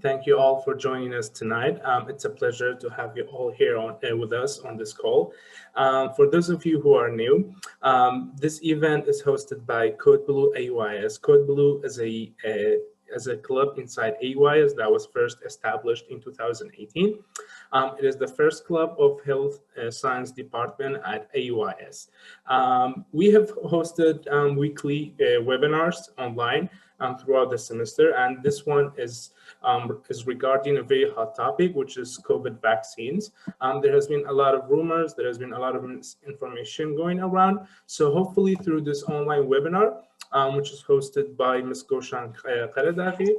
Thank you all for joining us tonight. It's a pleasure to have you all here with us on this call. For those of you who are new, this event is hosted by Code Blue AYS. Code Blue is a club inside AYS that was first established in 2018. It is the first club of health science department at AYS. We have hosted weekly webinars online throughout the semester, and this one is regarding a very hot topic, which is COVID vaccines. There has been a lot of rumors, there has been a lot of misinformation going around. So hopefully through this online webinar, which is hosted by Ms. Goshan Qaradaghi,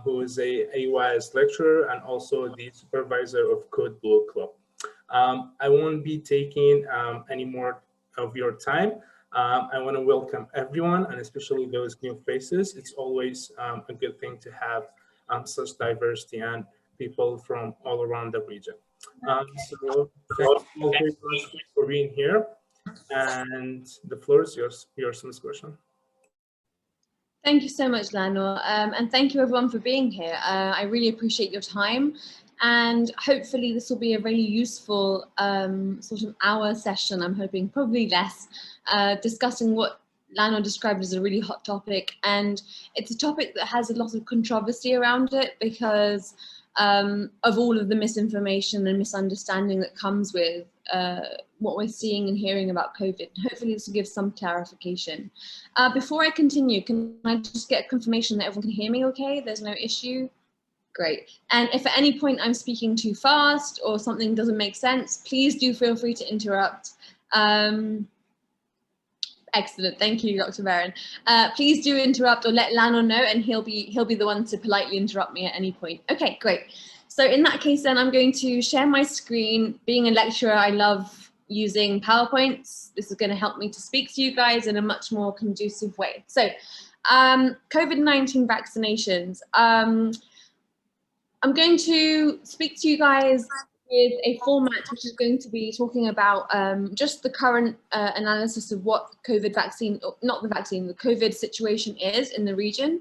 who is a AYS lecturer and also the supervisor of Code Blue Club. I won't be taking any more of your time. I want to welcome everyone, and especially those new faces. It's always a good thing to have such diversity and people from all around the region. So thank you very much for being here. And the floor is yours, Ms. Goshan. Thank you so much, Lano, and thank you everyone for being here. I really appreciate your time, and hopefully this will be a really useful sort of hour session. I'm hoping probably less, discussing what Lano described as a really hot topic, and it's a topic that has a lot of controversy around it because of all of the misinformation and misunderstanding that comes with what we're seeing and hearing about COVID. Hopefully this will give some clarification. Before I continue, can I just get confirmation that everyone can hear me okay? There's no issue? Great. And if at any point I'm speaking too fast or something doesn't make sense, please do feel free to interrupt. Excellent, thank you, Dr. Baron. Please do interrupt or let Lano know, and he'll be the one to politely interrupt me at any point. Okay, great. So in that case, then I'm going to share my screen. Being a lecturer, I love using PowerPoints. This is going to help me to speak to you guys in a much more conducive way. So COVID-19 vaccinations. I'm going to speak to you guys with a format which is going to be talking about just the current analysis of what COVID vaccine, not the vaccine, the COVID situation is in the region,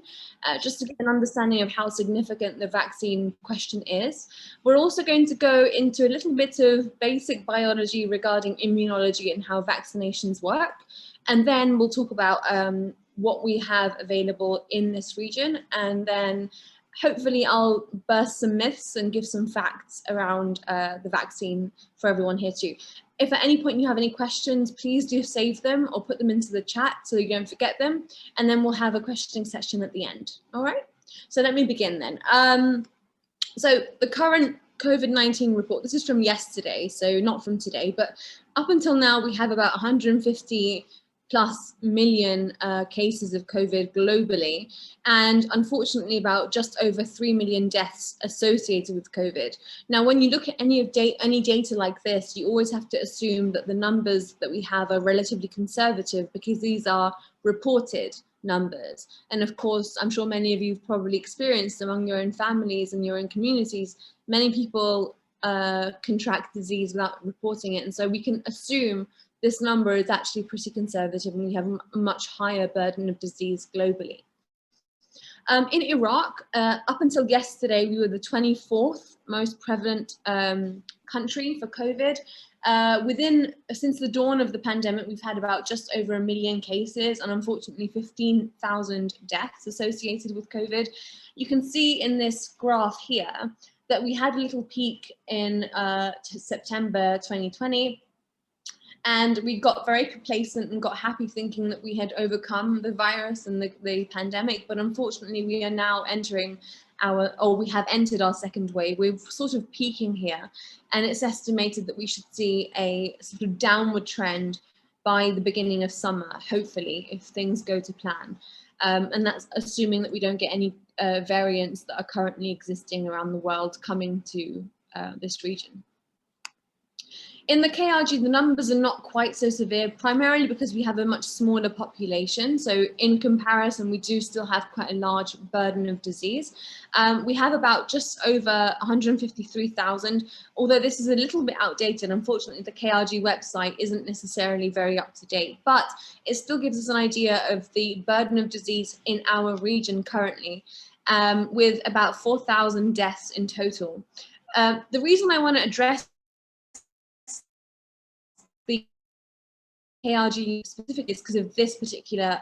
just to get an understanding of how significant the vaccine question is. We're also going to go into a little bit of basic biology regarding immunology and how vaccinations work. And then we'll talk about what we have available in this region, and then hopefully I'll burst some myths and give some facts around the vaccine for everyone here too. If at any point you have any questions, please do save them or put them into the chat so you don't forget them, and then we'll have a questioning session at the end. All right, so let me begin then. So the current COVID-19 report, this is from yesterday, so not from today, but up until now we have about 150+ million cases of COVID globally, and unfortunately about just over 3 million deaths associated with COVID. Now, when you look at any data like this, you always have to assume that the numbers that we have are relatively conservative because these are reported numbers. And of course, I'm sure many of you have probably experienced among your own families and your own communities, many people contract disease without reporting it. And so we can assume this number is actually pretty conservative, and we have a much higher burden of disease globally. In Iraq, up until yesterday, we were the 24th most prevalent country for COVID. Since the dawn of the pandemic, we've had about just over 1 million cases and unfortunately 15,000 deaths associated with COVID. You can see in this graph here that we had a little peak in September 2020. And we got very complacent and got happy thinking that we had overcome the virus and the pandemic. But unfortunately, we are now entering we have entered our second wave. We're sort of peaking here. And it's estimated that we should see a sort of downward trend by the beginning of summer, hopefully, if things go to plan. And that's assuming that we don't get any variants that are currently existing around the world coming to this region. In the KRG, the numbers are not quite so severe, primarily because we have a much smaller population. So in comparison, we do still have quite a large burden of disease. We have about just over 153,000, although this is a little bit outdated. Unfortunately, the KRG website isn't necessarily very up to date, but it still gives us an idea of the burden of disease in our region currently. with about 4,000 deaths in total. The reason I want to address the KRG specifically is because of this particular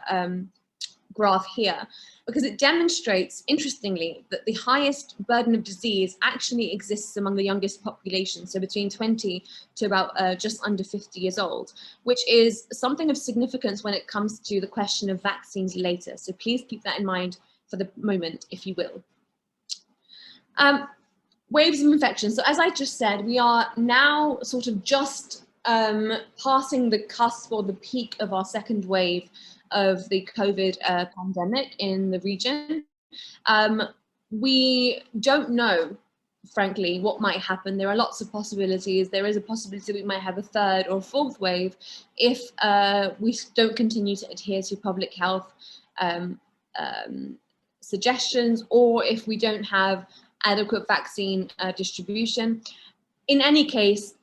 graph here, because it demonstrates, interestingly, that the highest burden of disease actually exists among the youngest population, so between 20 to about just under 50 years old, which is something of significance when it comes to the question of vaccines later. So please keep that in mind for the moment, if you will. Waves of infection. So as I just said, we are now sort of just passing the cusp or the peak of our second wave of the COVID pandemic in the region. We don't know, frankly, what might happen. There are lots of possibilities. There is a possibility we might have a third or fourth wave if we don't continue to adhere to public health suggestions, or if we don't have adequate vaccine distribution. In any case,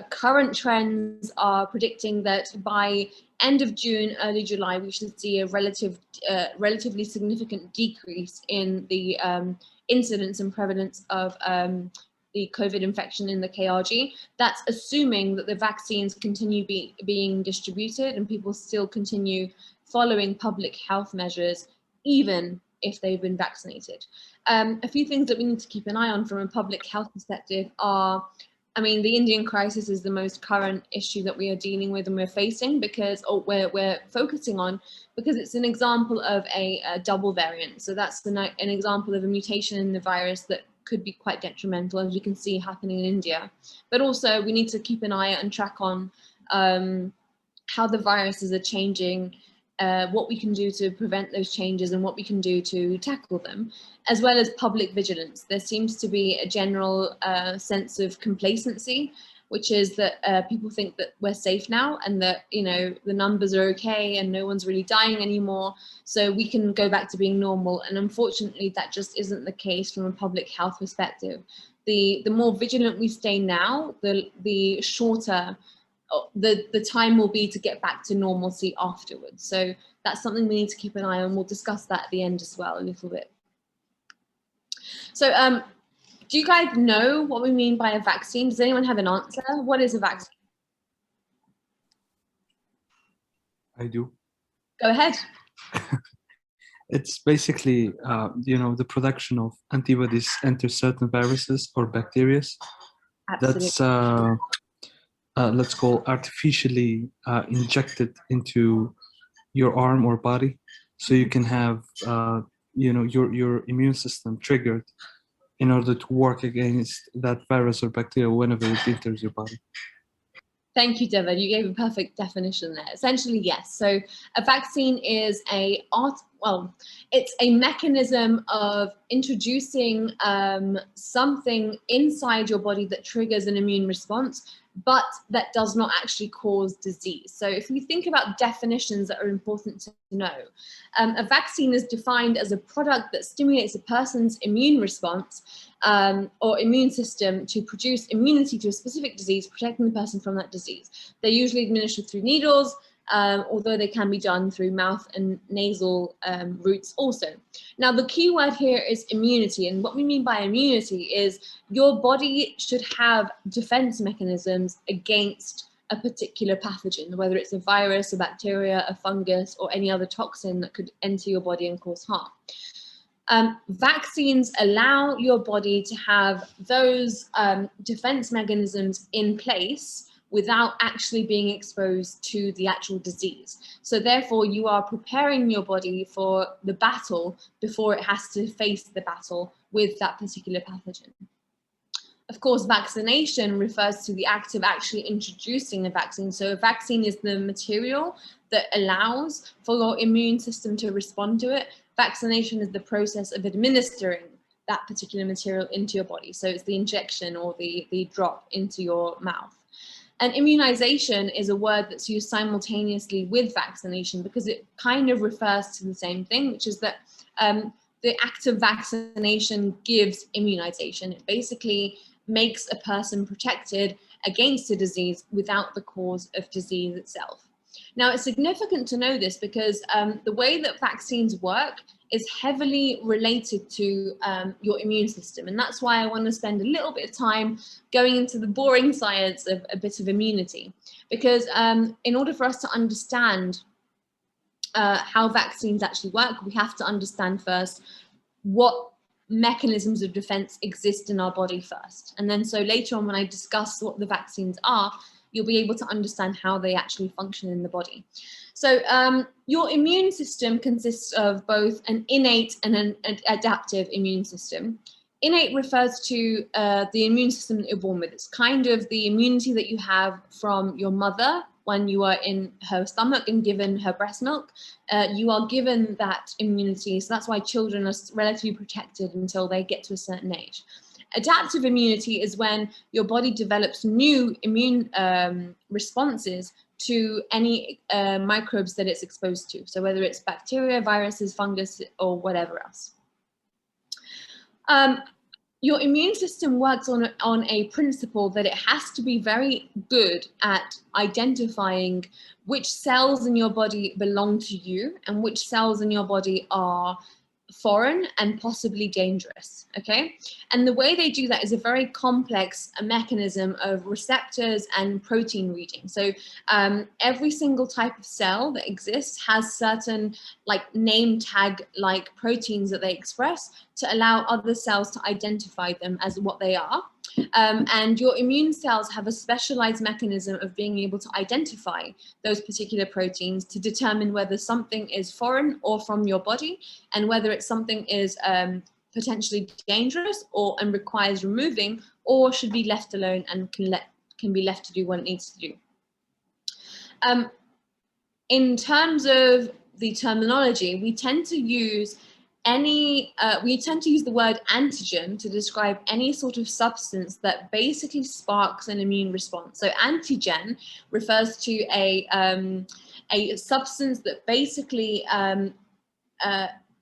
current trends are predicting that by end of June, early July, we should see a relatively significant decrease in the incidence and prevalence of the COVID infection in the KRG. That's assuming that the vaccines continue being distributed and people still continue following public health measures, even if they've been vaccinated. A few things that we need to keep an eye on from a public health perspective are, I mean, the Indian crisis is the most current issue that we are dealing with and we're facing because, or we're focusing on, because it's an example of a double variant. So that's an example of a mutation in the virus that could be quite detrimental, as you can see happening in India. But also we need to keep an eye and track on how the viruses are changing, what we can do to prevent those changes and what we can do to tackle them, as well as public vigilance. There seems to be a general sense of complacency, which is that people think that we're safe now and that, you know, the numbers are okay and no one's really dying anymore, so we can go back to being normal. And unfortunately, that just isn't the case from a public health perspective. The more vigilant we stay now, the shorter the time will be to get back to normalcy afterwards. So that's something we need to keep an eye on. We'll discuss that at the end as well a little bit. So do you guys know what we mean by a vaccine? Does anyone have an answer? What is a vaccine? I do. Go ahead. It's basically, you know, the production of antibodies enter certain viruses or bacteria. Absolutely. That's let's call artificially injected into your arm or body, so you can have you know, your immune system triggered in order to work against that virus or bacteria whenever it enters your body. Thank you, David. You gave a perfect definition there. Essentially, yes. So a vaccine is it's a mechanism of introducing something inside your body that triggers an immune response, but that does not actually cause disease. So if you think about definitions that are important to know, a vaccine is defined as a product that stimulates a person's immune response or immune system to produce immunity to a specific disease, protecting the person from that disease. They're usually administered through needles, although they can be done through mouth and nasal routes also. Now, the key word here is immunity, and what we mean by immunity is your body should have defense mechanisms against a particular pathogen, whether it's a virus, a bacteria, a fungus, or any other toxin that could enter your body and cause harm. Vaccines allow your body to have those defense mechanisms in place without actually being exposed to the actual disease. So therefore, you are preparing your body for the battle before it has to face the battle with that particular pathogen. Of course, vaccination refers to the act of actually introducing a vaccine. So a vaccine is the material that allows for your immune system to respond to it. Vaccination is the process of administering that particular material into your body. So it's the injection or the drop into your mouth. And immunization is a word that's used simultaneously with vaccination because it kind of refers to the same thing, which is that the act of vaccination gives immunization. It basically makes a person protected against a disease without the cause of disease itself. Now, it's significant to know this because the way that vaccines work is heavily related to your immune system. And that's why I want to spend a little bit of time going into the boring science of a bit of immunity. Because in order for us to understand how vaccines actually work, we have to understand first what mechanisms of defense exist in our body first. And then so later on, when I discuss what the vaccines are, you'll be able to understand how they actually function in the body. So your immune system consists of both an innate and an adaptive immune system. Innate refers to the immune system that you're born with. It's kind of the immunity that you have from your mother when you are in her stomach and given her breast milk. You are given that immunity. So that's why children are relatively protected until they get to a certain age. Adaptive immunity is when your body develops new immune responses to any microbes that it's exposed to. So whether it's bacteria, viruses, fungus, or whatever else. Your immune system works on a principle that it has to be very good at identifying which cells in your body belong to you and which cells in your body are foreign and possibly dangerous, okay? And the way they do that is a very complex mechanism of receptors and protein reading. So every single type of cell that exists has certain like name tag like proteins that they express to allow other cells to identify them as what they are. And your immune cells have a specialized mechanism of being able to identify those particular proteins to determine whether something is foreign or from your body, and whether it's something is potentially dangerous and requires removing, or should be left alone and can be left to do what it needs to do. In terms of the terminology, we tend to use the word antigen to describe any sort of substance that basically sparks an immune response. So antigen refers to a substance that basically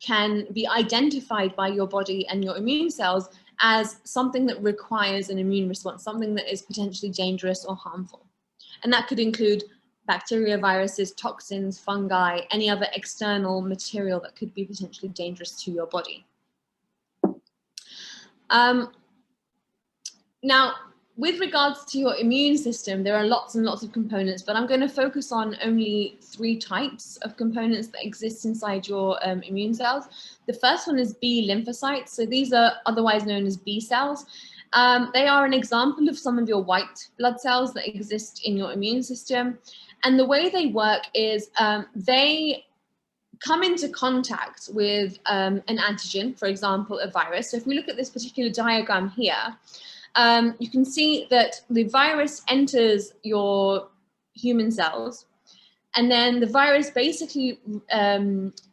can be identified by your body and your immune cells as something that requires an immune response, something that is potentially dangerous or harmful. And that could include bacteria, viruses, toxins, fungi, any other external material that could be potentially dangerous to your body. Now, with regards to your immune system, there are lots and lots of components, but I'm going to focus on only 3 types of components that exist inside your immune cells. The first one is B lymphocytes. So these are otherwise known as B cells. They are an example of some of your white blood cells that exist in your immune system. And the way they work is they come into contact with an antigen, for example, a virus. So if we look at this particular diagram here, you can see that the virus enters your human cells, and then the virus basically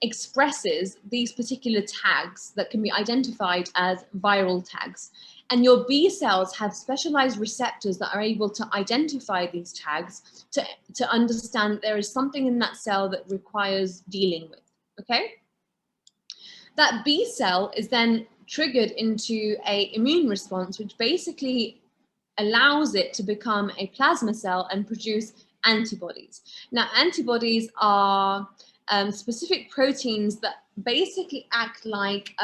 expresses these particular tags that can be identified as viral tags. And your B cells have specialized receptors that are able to identify these tags to understand there is something in that cell that requires dealing with, okay? That B cell is then triggered into an immune response, which basically allows it to become a plasma cell and produce antibodies. Now, antibodies are specific proteins that basically act like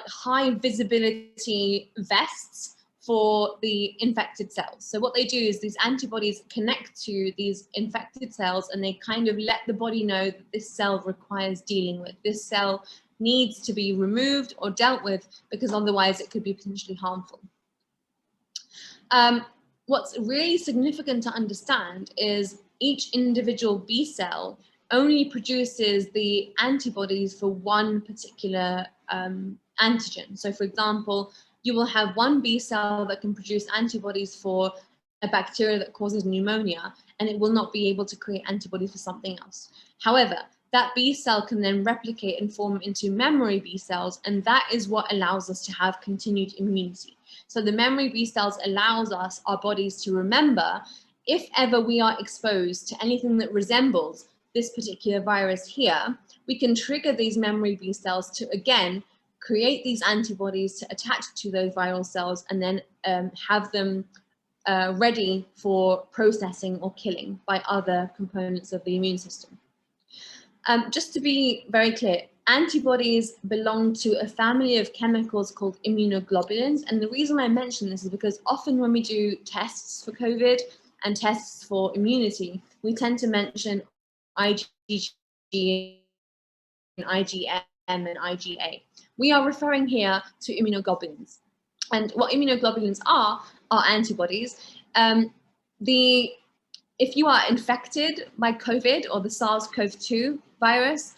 high visibility vests for the infected cells. So what they do is these antibodies connect to these infected cells, and they kind of let the body know that this cell requires dealing with. This cell needs to be removed or dealt with because otherwise it could be potentially harmful. What's really significant to understand is each individual B cell only produces the antibodies for one particular antigen. So for example, you will have one B cell that can produce antibodies for a bacteria that causes pneumonia, and it will not be able to create antibodies for something else. However, that B cell can then replicate and form into memory B cells, and that is what allows us to have continued immunity. So the memory B cells allows us, our bodies, to remember if ever we are exposed to anything that resembles this particular virus here, we can trigger these memory B cells to, again, create these antibodies to attach to those viral cells and then have them ready for processing or killing by other components of the immune system. Just to be very clear, Antibodies belong to a family of chemicals called immunoglobulins. And the reason I mention this is because often when we do tests for COVID and tests for immunity, we tend to mention IgG and IgM and IgA. We are referring here to immunoglobulins. And what immunoglobulins are antibodies. If you are infected by COVID or the SARS-CoV-2 virus,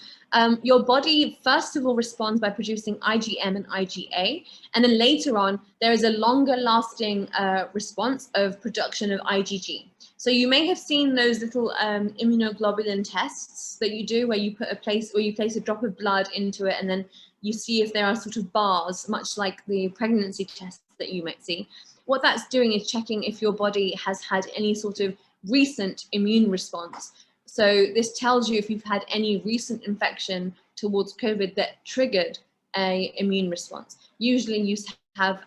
your body first of all responds by producing IgM and IgA, and then later on there is a longer lasting response of production of IgG. So you may have seen those little immunoglobulin tests that you do where you place a drop of blood into it and then you see if there are sort of bars, much like the pregnancy tests that you might see. What that's doing is checking if your body has had any sort of recent immune response. So this tells you if you've had any recent infection towards COVID that triggered an immune response. Usually you have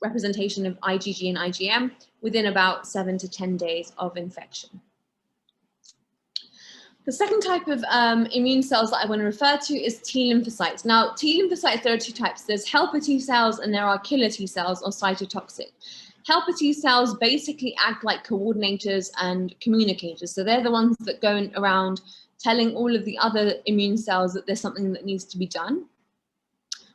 representation of IgG and IgM within about 7 to 10 days of infection. The second type of immune cells that I want to refer to is T lymphocytes. Now, T lymphocytes, there are two types. There's helper T cells and there are killer T cells or cytotoxic. Helper T cells basically act like coordinators and communicators. So they're the ones that go around telling all of the other immune cells that there's something that needs to be done.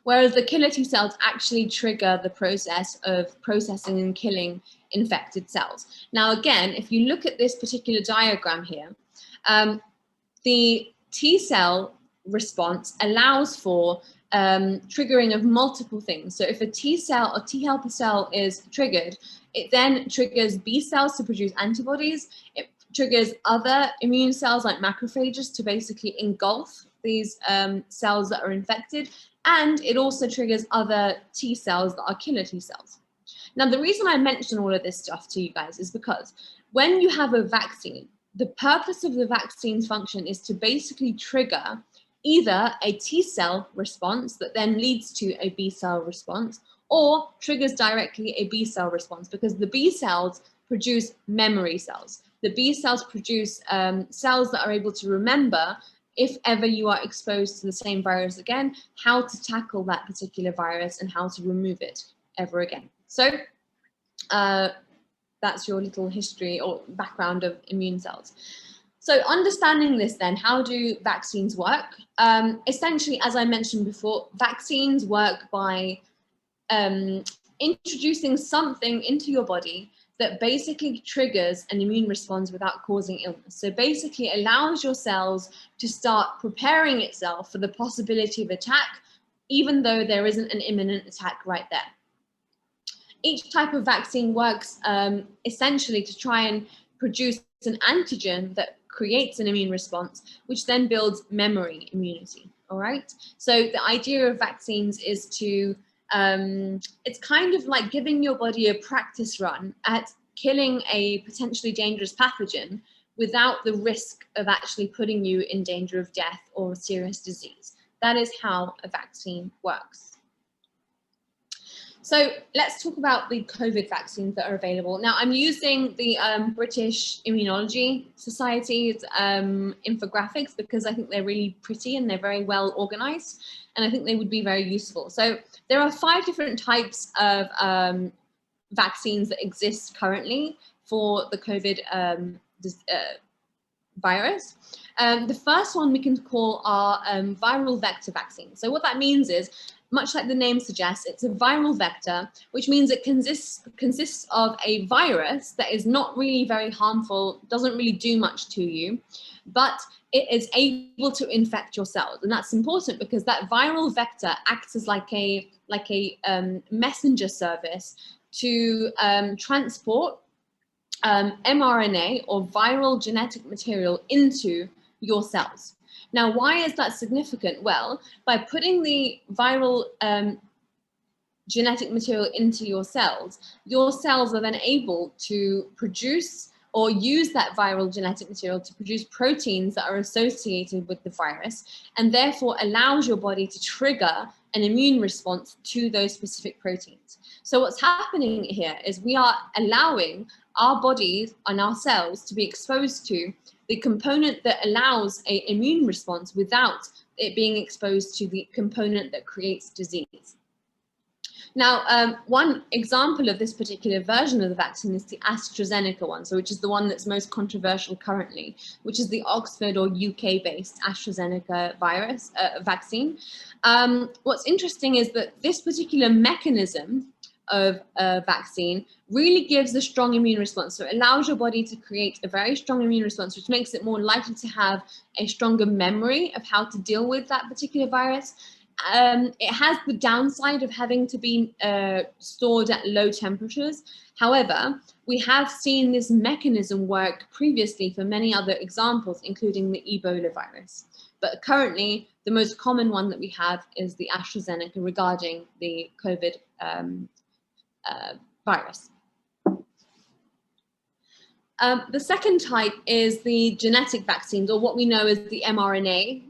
Whereas the killer T cells actually trigger the process of processing and killing infected cells. Now, again, if you look at this particular diagram here, the T cell response allows for triggering of multiple things. So if a T cell or T helper cell is triggered, it then triggers B cells to produce antibodies. It triggers other immune cells like macrophages to basically engulf these cells that are infected. And it also triggers other T cells that are killer T cells. Now, the reason I mention all of this stuff to you guys is because when you have a vaccine, the purpose of the vaccine's function is to basically trigger either a T cell response that then leads to a B cell response or triggers directly a B cell response, because the B cells produce memory cells. The B cells produce cells that are able to remember, if ever you are exposed to the same virus again, how to tackle that particular virus and how to remove it ever again. So that's your little history or background of immune cells. So understanding this then, how do vaccines work? Essentially, as I mentioned before, vaccines work by introducing something into your body that basically triggers an immune response without causing illness. So basically allows your cells to start preparing itself for the possibility of attack, even though there isn't an imminent attack right there. Each type of vaccine works essentially to try and produce an antigen that creates an immune response, which then builds memory immunity, all right? So the idea of vaccines is to, it's kind of like giving your body a practice run at killing a potentially dangerous pathogen without the risk of actually putting you in danger of death or serious disease. That is how a vaccine works. So let's talk about the COVID vaccines that are available. Now, I'm using the British Immunology Society's infographics because I think they're really pretty and they're very well organized, and I think they would be very useful. So there are 5 different types of vaccines that exist currently for the COVID virus. The first one we can call our viral vector vaccine. So what that means is, much like the name suggests, it's a viral vector, which means it consists of a virus that is not really very harmful, doesn't really do much to you, but it is able to infect your cells. And that's important because that viral vector acts as like a messenger service to transport mRNA or viral genetic material into your cells. Now, why is that significant? Well, by putting the viral genetic material into your cells are then able to produce or use that viral genetic material to produce proteins that are associated with the virus, and therefore allows your body to trigger an immune response to those specific proteins. So what's happening here is we are allowing our bodies and our cells to be exposed to the component that allows an immune response without it being exposed to the component that creates disease. Now, one example of this particular version of the vaccine is the AstraZeneca one, so which is the one that's most controversial currently, which is the Oxford or UK-based AstraZeneca vaccine. What's interesting is that this particular mechanism of a vaccine really gives a strong immune response. So it allows your body to create a very strong immune response, which makes it more likely to have a stronger memory of how to deal with that particular virus. It has the downside of having to be stored at low temperatures. However, we have seen this mechanism work previously for many other examples, including the Ebola virus. But currently, the most common one that we have is the AstraZeneca regarding the COVID virus. The second type is the genetic vaccines, or what we know as the mRNA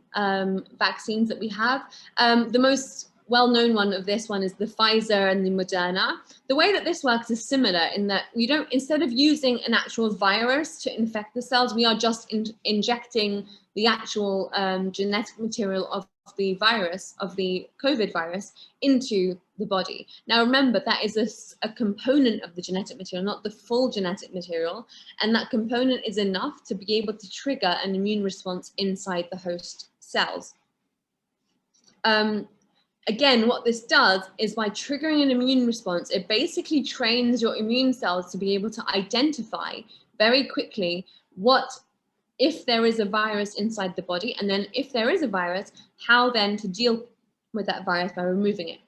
vaccines that we have. The most well-known one of this one is the Pfizer and the Moderna. The way that this works is similar in that we don't, instead of using an actual virus to infect the cells, we are just injecting the actual genetic material of the virus, of the COVID virus, into the body. Now remember, that is a component of the genetic material, not the full genetic material, and that component is enough to be able to trigger an immune response inside the host cells. Again, what this does is by triggering an immune response, it basically trains your immune cells to be able to identify very quickly if there is a virus inside the body, and then if there is a virus, how then to deal with that virus by removing it.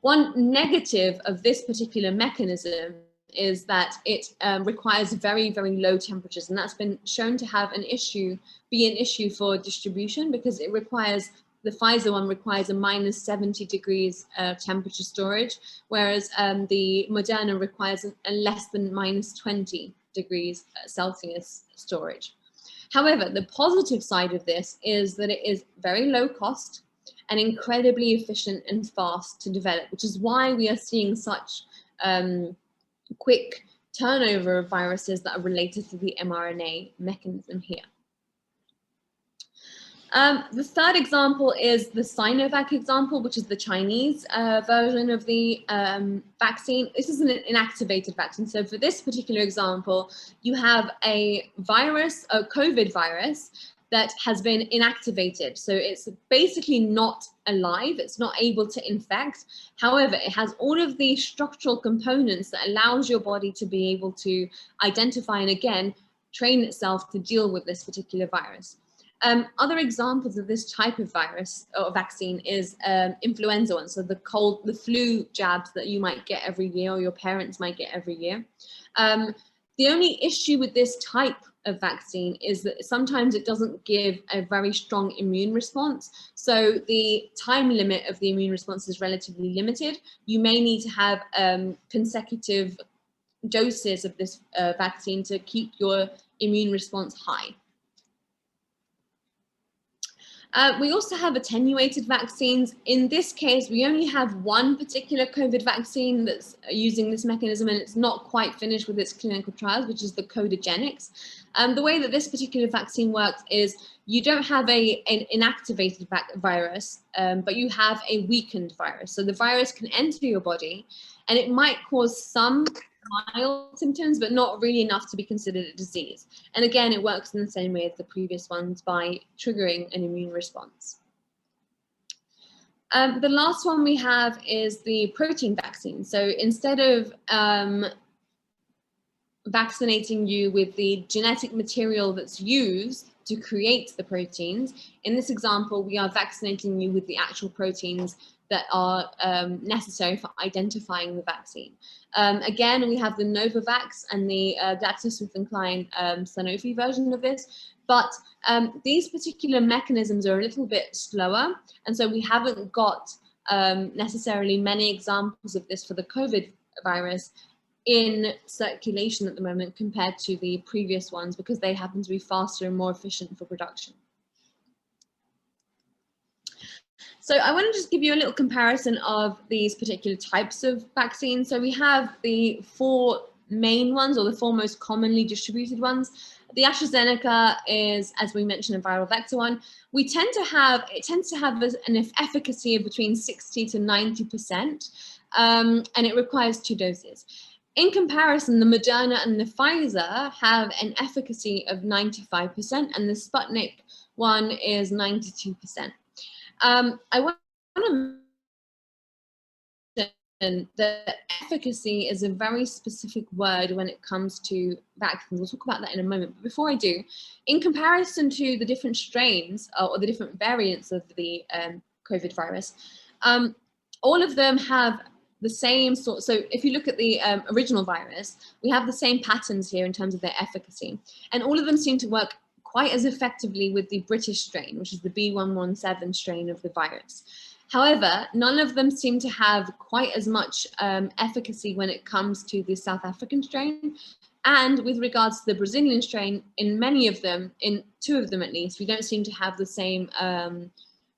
One negative of this particular mechanism is that it requires very, very low temperatures, and that's been shown to have be an issue for distribution, because it requires, the Pfizer one requires a -70 degrees temperature storage, whereas the Moderna requires a less than -20 degrees Celsius storage. However, the positive side of this is that it is very low cost and incredibly efficient and fast to develop, which is why we are seeing such quick turnover of viruses that are related to the mRNA mechanism here. The third example is the Sinovac example, which is the Chinese version of the vaccine. This is an inactivated vaccine. So for this particular example, you have a virus, a COVID virus, that has been inactivated. So it's basically not alive, it's not able to infect. However, it has all of the structural components that allows your body to be able to identify and again, train itself to deal with this particular virus. Other examples of this type of virus or vaccine is influenza one, so the flu jabs that you might get every year or your parents might get every year. The only issue with this type of vaccine is that sometimes it doesn't give a very strong immune response. So the time limit of the immune response is relatively limited. You may need to have consecutive doses of this vaccine to keep your immune response high. We also have attenuated vaccines. In this case, we only have one particular COVID vaccine that's using this mechanism, and it's not quite finished with its clinical trials, which is the Codagenics. The way that this particular vaccine works is you don't have an inactivated virus, but you have a weakened virus. So the virus can enter your body, and it might cause some mild symptoms, but not really enough to be considered a disease. And again, it works in the same way as the previous ones by triggering an immune response. The last one we have is the protein vaccine. So instead of vaccinating you with the genetic material that's used to create the proteins, in this example, we are vaccinating you with the actual proteins that are necessary for identifying the vaccine. Again, we have the Novavax and the GlaxoSmithKline Sanofi version of this, but these particular mechanisms are a little bit slower, and so we haven't got necessarily many examples of this for the COVID virus in circulation at the moment compared to the previous ones, because they happen to be faster and more efficient for production. So I want to just give you a little comparison of these particular types of vaccines. So we have the four main ones, or the four most commonly distributed ones. The AstraZeneca is, as we mentioned, a viral vector one. It tends to have an efficacy of between 60 to 90%, and it requires 2 doses. In comparison, the Moderna and the Pfizer have an efficacy of 95%, and the Sputnik one is 92%. I want to mention that efficacy is a very specific word when it comes to vaccines. We'll talk about that in a moment. But before I do, in comparison to the different strains or the different variants of the COVID virus, all of them have the same sort. So if you look at the original virus, we have the same patterns here in terms of their efficacy. And all of them seem to work quite as effectively with the British strain, which is the B117 strain of the virus. However, none of them seem to have quite as much efficacy when it comes to the South African strain. And with regards to the Brazilian strain, in many of them, in 2 of them at least, we don't seem to have the same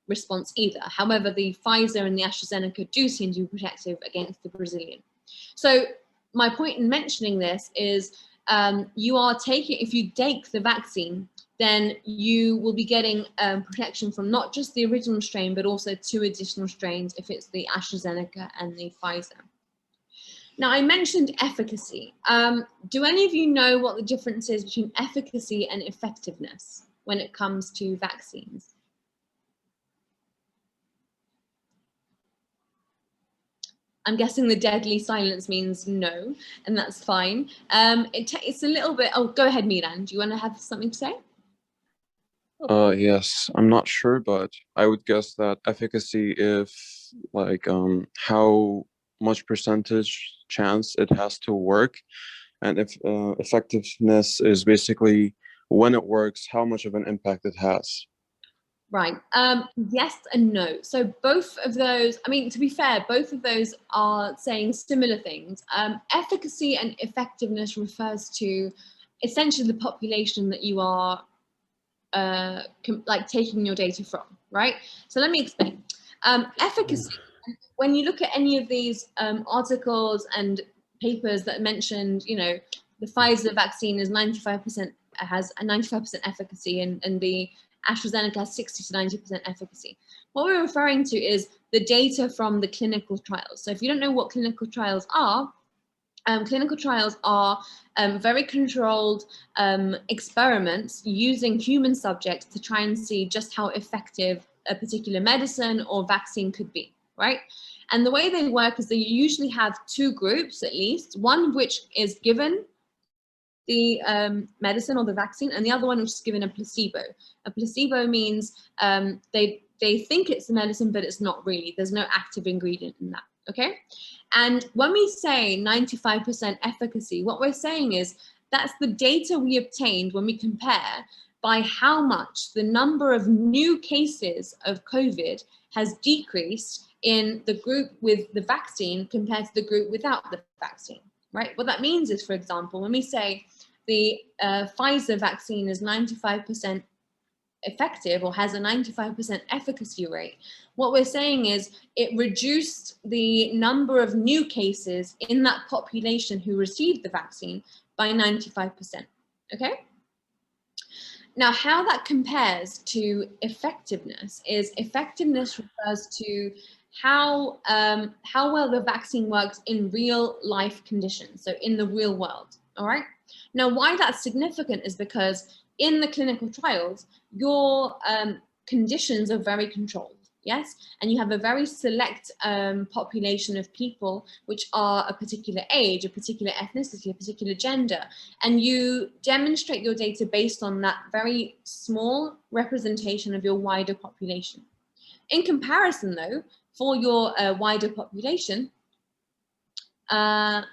response either. However, the Pfizer and the AstraZeneca do seem to be protective against the Brazilian. So my point in mentioning this is if you take the vaccine, then you will be getting protection from not just the original strain, but also 2 additional strains if it's the AstraZeneca and the Pfizer. Now, I mentioned efficacy. Do any of you know what the difference is between efficacy and effectiveness when it comes to vaccines? I'm guessing the deadly silence means no, and that's fine. It's a little bit, oh, go ahead, Milan. Do you want to have something to say? Yes, I'm not sure, but I would guess that efficacy if like how much percentage chance it has to work, and if effectiveness is basically when it works, how much of an impact it has. Right. Yes and no. So both of those, I mean, to be fair, both of those are saying similar things. Efficacy and effectiveness refers to essentially the population that you are like taking your data from, right? So let me explain. Efficacy, when you look at any of these articles and papers that mentioned, you know, the Pfizer vaccine is 95%, has a 95% efficacy, and the AstraZeneca has 60 to 90% efficacy. What we're referring to is the data from the clinical trials. So if you don't know what clinical trials are very controlled experiments using human subjects to try and see just how effective a particular medicine or vaccine could be, right? And the way they work is they usually have 2 groups at least, one which is given the medicine or the vaccine, and the other one which is given a placebo. A placebo means they think it's the medicine, but it's not really. There's no active ingredient in that, okay? And when we say 95% efficacy, what we're saying is that's the data we obtained when we compare by how much the number of new cases of COVID has decreased in the group with the vaccine compared to the group without the vaccine, right? What that means is, for example, when we say the Pfizer vaccine is 95% effective or has a 95% efficacy rate, what we're saying is it reduced the number of new cases in that population who received the vaccine by 95%, okay? Now, how that compares to effectiveness is effectiveness refers to how well the vaccine works in real life conditions, so in the real world, all right? Now, why that's significant is because in the clinical trials, your conditions are very controlled, yes? And you have a very select population of people which are a particular age, a particular ethnicity, a particular gender, and you demonstrate your data based on that very small representation of your wider population. In comparison though, for your wider population, for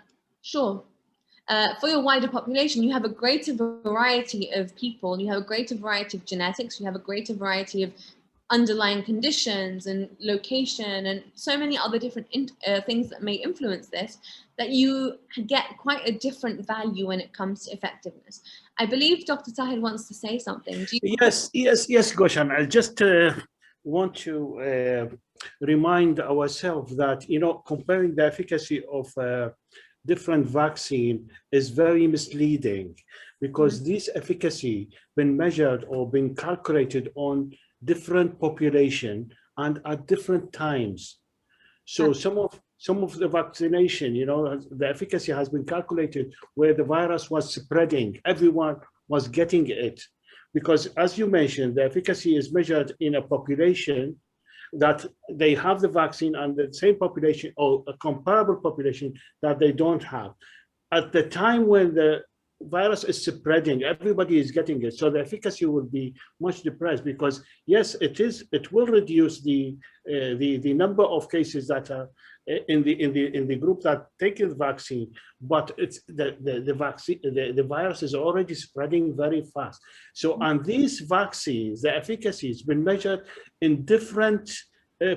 your wider population, you have a greater variety of people, you have a greater variety of genetics, you have a greater variety of underlying conditions and location and so many other different things that may influence this, that you get quite a different value when it comes to effectiveness. I believe Dr. Tahir wants to say something. Yes, Goshan. I just want to remind ourselves that, you know, comparing the efficacy of different vaccine is very misleading, because this efficacy been measured or been calculated on different population and at different times. So some of the vaccination, you know, the efficacy has been calculated where the virus was spreading, everyone was getting it. Because as you mentioned, the efficacy is measured in a population that they have the vaccine, and the same population or a comparable population that they don't have. At the time when the virus is spreading, everybody is getting it, so the efficacy will be much depressed, because yes, it will reduce the number of cases that are in the group that take the vaccine, but it's the vaccine, the virus is already spreading very fast. So on these vaccines, the efficacy has been measured in different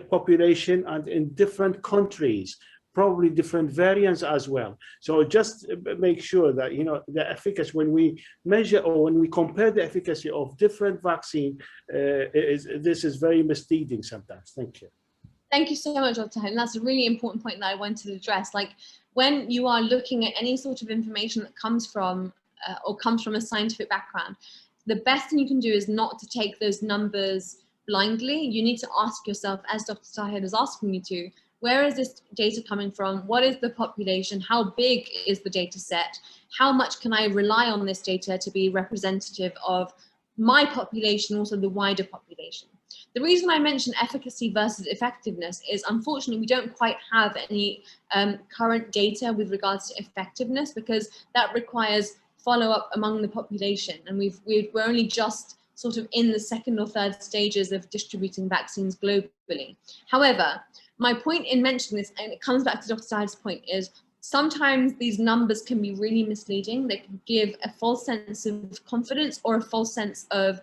population and in different countries, probably different variants as well. So just make sure that, you know, the efficacy, when we measure or when we compare the efficacy of different vaccine, this is very misleading sometimes. Thank you. Thank you so much, Dr. Hen. That's a really important point that I wanted to address. Like, when you are looking at any sort of information that comes from or comes from a scientific background, the best thing you can do is not to take those numbers blindly. You need to ask yourself, as Dr. Tahir is asking you to, where is this data coming from? What is the population? How big is the data set? How much can I rely on this data to be representative of my population, also the wider population? The reason I mention efficacy versus effectiveness is, unfortunately, we don't quite have any current data with regards to effectiveness, because that requires follow-up among the population, and we're only just sort of in the second or third stages of distributing vaccines globally. However, my point in mentioning this, and it comes back to Dr. Said's point, is sometimes these numbers can be really misleading. They can give a false sense of confidence or a false sense of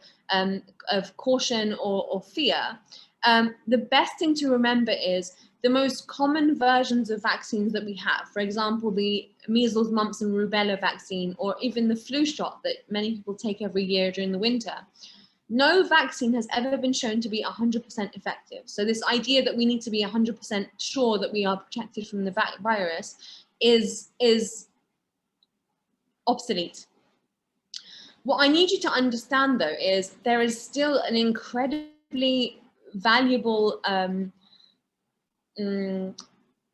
caution or fear. The best thing to remember is the most common versions of vaccines that we have, for example, the measles, mumps and rubella vaccine, or even the flu shot that many people take every year during the winter. No vaccine has ever been shown to be 100% effective. So this idea that we need to be 100% sure that we are protected from the virus is obsolete. What I need you to understand, though, is there is still an incredibly valuable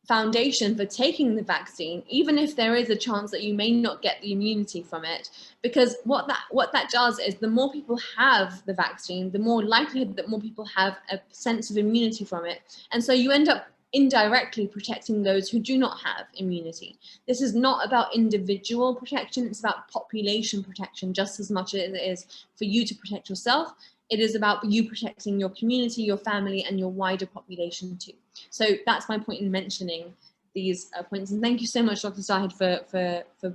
foundation for taking the vaccine, even if there is a chance that you may not get the immunity from it, because what that does is, the more people have the vaccine, the more likelihood that more people have a sense of immunity from it, and so you end up indirectly protecting those who do not have immunity. This is not about individual protection, it's about population protection just as much as it is for you to protect yourself. It is about you protecting your community, your family, and your wider population too. So that's my point in mentioning these points. And thank you so much, Dr. Zahid, for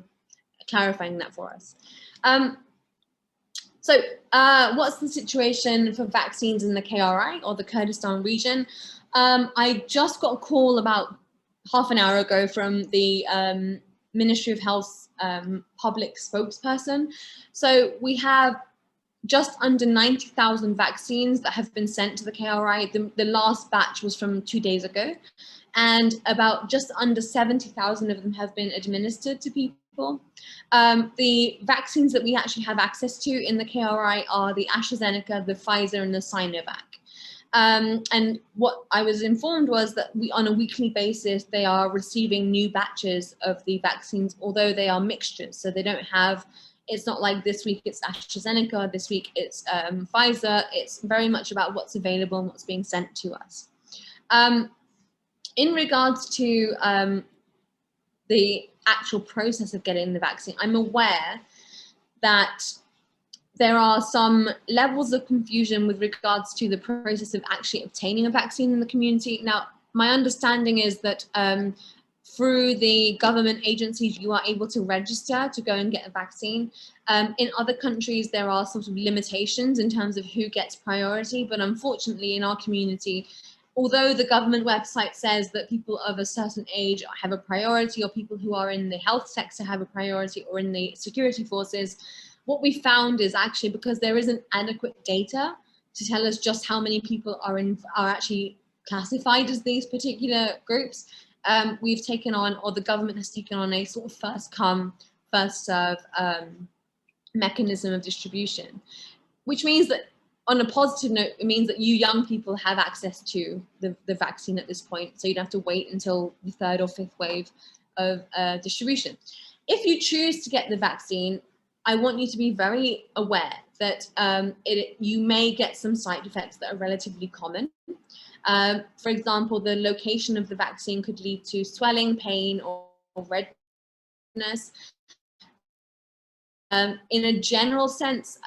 clarifying that for us. So what's the situation for vaccines in the KRI, or the Kurdistan region? I just got a call about half an hour ago from the Ministry of Health's public spokesperson. So we have just under 90,000 vaccines that have been sent to the KRI. The last batch was from 2 days ago, and about just under 70,000 of them have been administered to people. The vaccines that we actually have access to in the KRI are the AstraZeneca, the Pfizer, and the Sinovac. And what I was informed was that on a weekly basis, they are receiving new batches of the vaccines, although they are mixtures. So they don't have, it's not like this week it's AstraZeneca, this week it's Pfizer. It's very much about what's available and what's being sent to us. In regards to the actual process of getting the vaccine, I'm aware that there are some levels of confusion with regards to the process of actually obtaining a vaccine in the community. Now, my understanding is that through the government agencies, you are able to register to go and get a vaccine. In other countries, there are sort of limitations in terms of who gets priority, but unfortunately in our community, although the government website says that people of a certain age have a priority, or people who are in the health sector have a priority, or in the security forces, what we found is actually, because there isn't adequate data to tell us just how many people are actually classified as these particular groups, we've taken on, or the government has taken on, a sort of first come, first serve mechanism of distribution, which means that, on a positive note, it means that you young people have access to the vaccine at this point, so you don't have to wait until the third or fifth wave of distribution. If you choose to get the vaccine, I want you to be very aware that you may get some side effects that are relatively common. For example, the location of the vaccine could lead to swelling, pain, or redness. In a general sense,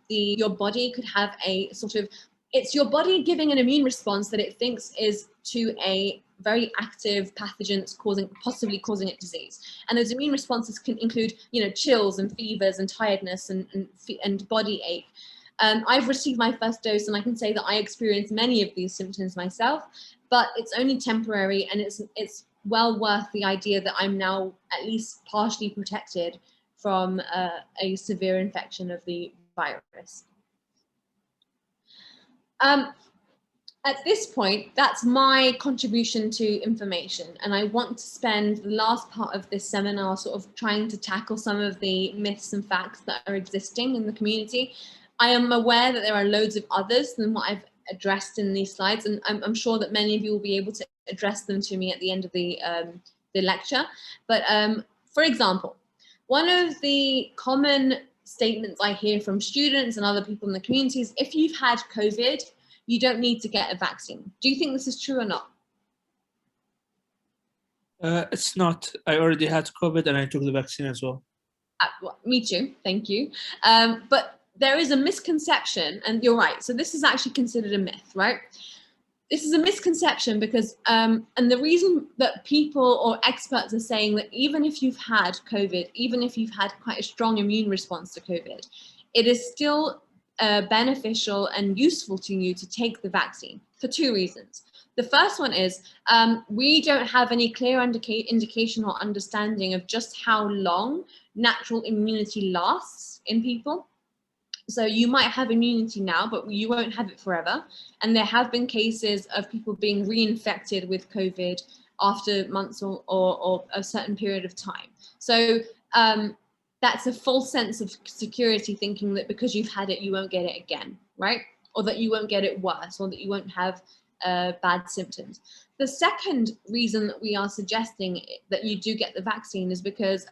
your body could have a sort of, it's your body giving an immune response that it thinks is to a very active pathogen that's possibly causing it disease. And those immune responses can include, chills and fevers and tiredness and body ache. I've received my first dose, and I can say that I experienced many of these symptoms myself, but it's only temporary, and it's well worth the idea that I'm now at least partially protected from a severe infection of the virus. At this point, that's my contribution to information, and I want to spend the last part of this seminar sort of trying to tackle some of the myths and facts that are existing in the community. I am aware that there are loads of others than what I've addressed in these slides, and I'm sure that many of you will be able to address them to me at the end of the lecture. But for example, one of the common statements I hear from students and other people in the community is, if you've had COVID, you don't need to get a vaccine. Do you think this is true or not? It's not. I already had COVID and I took the vaccine as well. Well, me too, thank you. But there is a misconception, and you're right. So this is actually considered a myth, right? This is a misconception because, and the reason that people or experts are saying that even if you've had COVID, even if you've had quite a strong immune response to COVID, it is still beneficial and useful to you to take the vaccine for two reasons. The first one is we don't have any clear indication or understanding of just how long natural immunity lasts in people. So you might have immunity now, but you won't have it forever. And there have been cases of people being reinfected with COVID after months or a certain period of time. So that's a false sense of security, thinking that because you've had it, you won't get it again, right? Or that you won't get it worse, or that you won't have bad symptoms. The second reason that we are suggesting that you do get the vaccine is because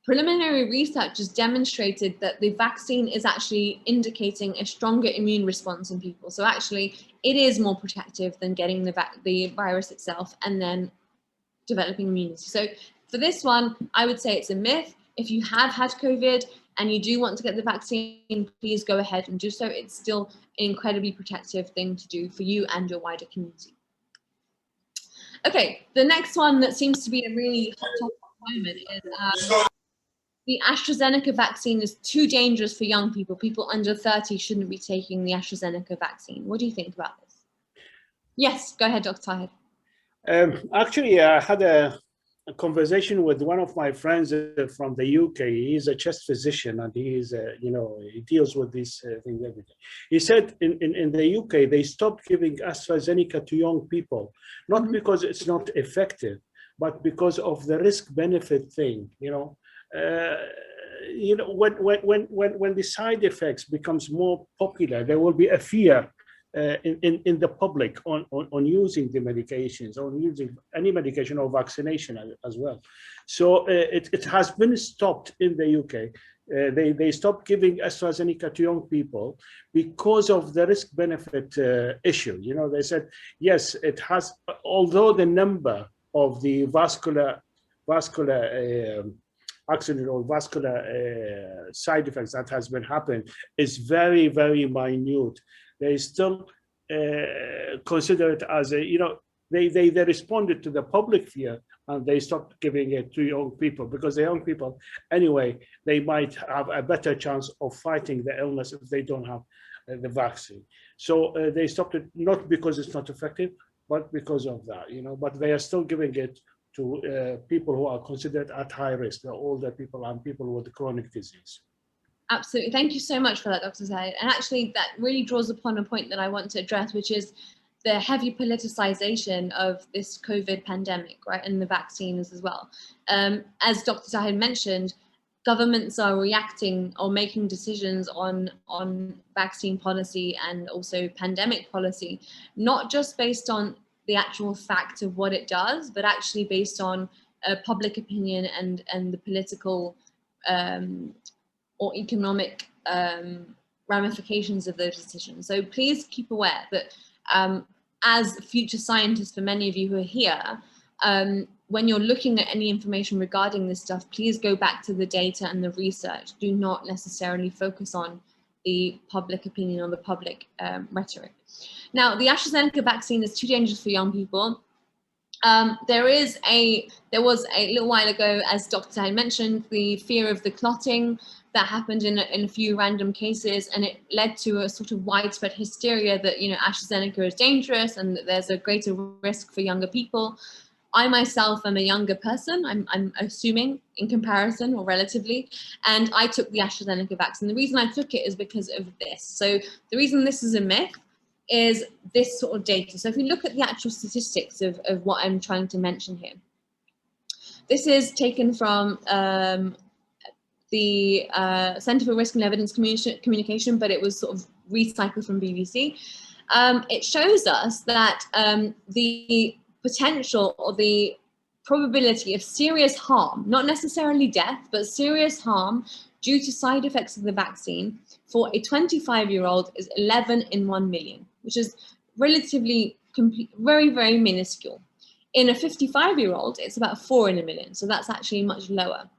preliminary research has demonstrated that the vaccine is actually indicating a stronger immune response in people. So actually, it is more protective than getting the virus itself and then developing immunity. So for this one, I would say it's a myth. If you have had COVID and you do want to get the vaccine, please go ahead and do so. It's still an incredibly protective thing to do for you and your wider community. Okay, the next one that seems to be a really hot topic at the moment is the AstraZeneca vaccine is too dangerous for young people. People under 30 shouldn't be taking the AstraZeneca vaccine. What do you think about this? Yes, go ahead, Dr. Tahir. Actually, I had a conversation with one of my friends from the UK. He's a chest physician, and he's, he deals with these things every day. He said in the UK, they stopped giving AstraZeneca to young people, not because it's not effective, but because of the risk-benefit thing, when the side effects becomes more popular, there will be a fear in the public on using the medications, or using any medication or vaccination as well. So it has been stopped in the UK. They stopped giving AstraZeneca to young people because of the risk-benefit issue. They said, yes, it has, although the number of the vascular accident or vascular side effects that has been happening is very, very minute. They still consider it as a, they responded to the public fear, and they stopped giving it to young people, because the young people, anyway, they might have a better chance of fighting the illness if they don't have the vaccine. So they stopped it, not because it's not effective, but because of that, but they are still giving it to people who are considered at high risk, the older people and people with chronic disease. Absolutely. Thank you so much for that, Dr. Zaid. And actually, that really draws upon a point that I want to address, which is the heavy politicization of this COVID pandemic, right, and the vaccines as well. As Dr. Tahir mentioned, governments are reacting or making decisions on vaccine policy and also pandemic policy, not just based on the actual fact of what it does, but actually based on public opinion and the political or economic ramifications of those decisions. So please keep aware that as future scientists, for many of you who are here, when you're looking at any information regarding this stuff, please go back to the data and the research. Do not necessarily focus on the public opinion or the public rhetoric. Now, the AstraZeneca vaccine is too dangerous for young people. There was a little while ago, as Dr. Tahir mentioned, the fear of the clotting that happened in a few random cases, and it led to a sort of widespread hysteria that, you know, AstraZeneca is dangerous and that there's a greater risk for younger people. I myself am a younger person, I'm assuming, in comparison or relatively, and I took the AstraZeneca vaccine. The reason I took it is because of this. So the reason this is a myth is this sort of data. So if we look at the actual statistics of what I'm trying to mention here, this is taken from the Centre for Risk and Evidence Communication, but it was sort of recycled from BBC. It shows us that the potential or the probability of serious harm, not necessarily death, but serious harm due to side effects of the vaccine for a 25-year-old is 11 in 1 million, which is relatively very, very minuscule. In a 55-year-old, it's about 4 in a million, so that's actually much lower.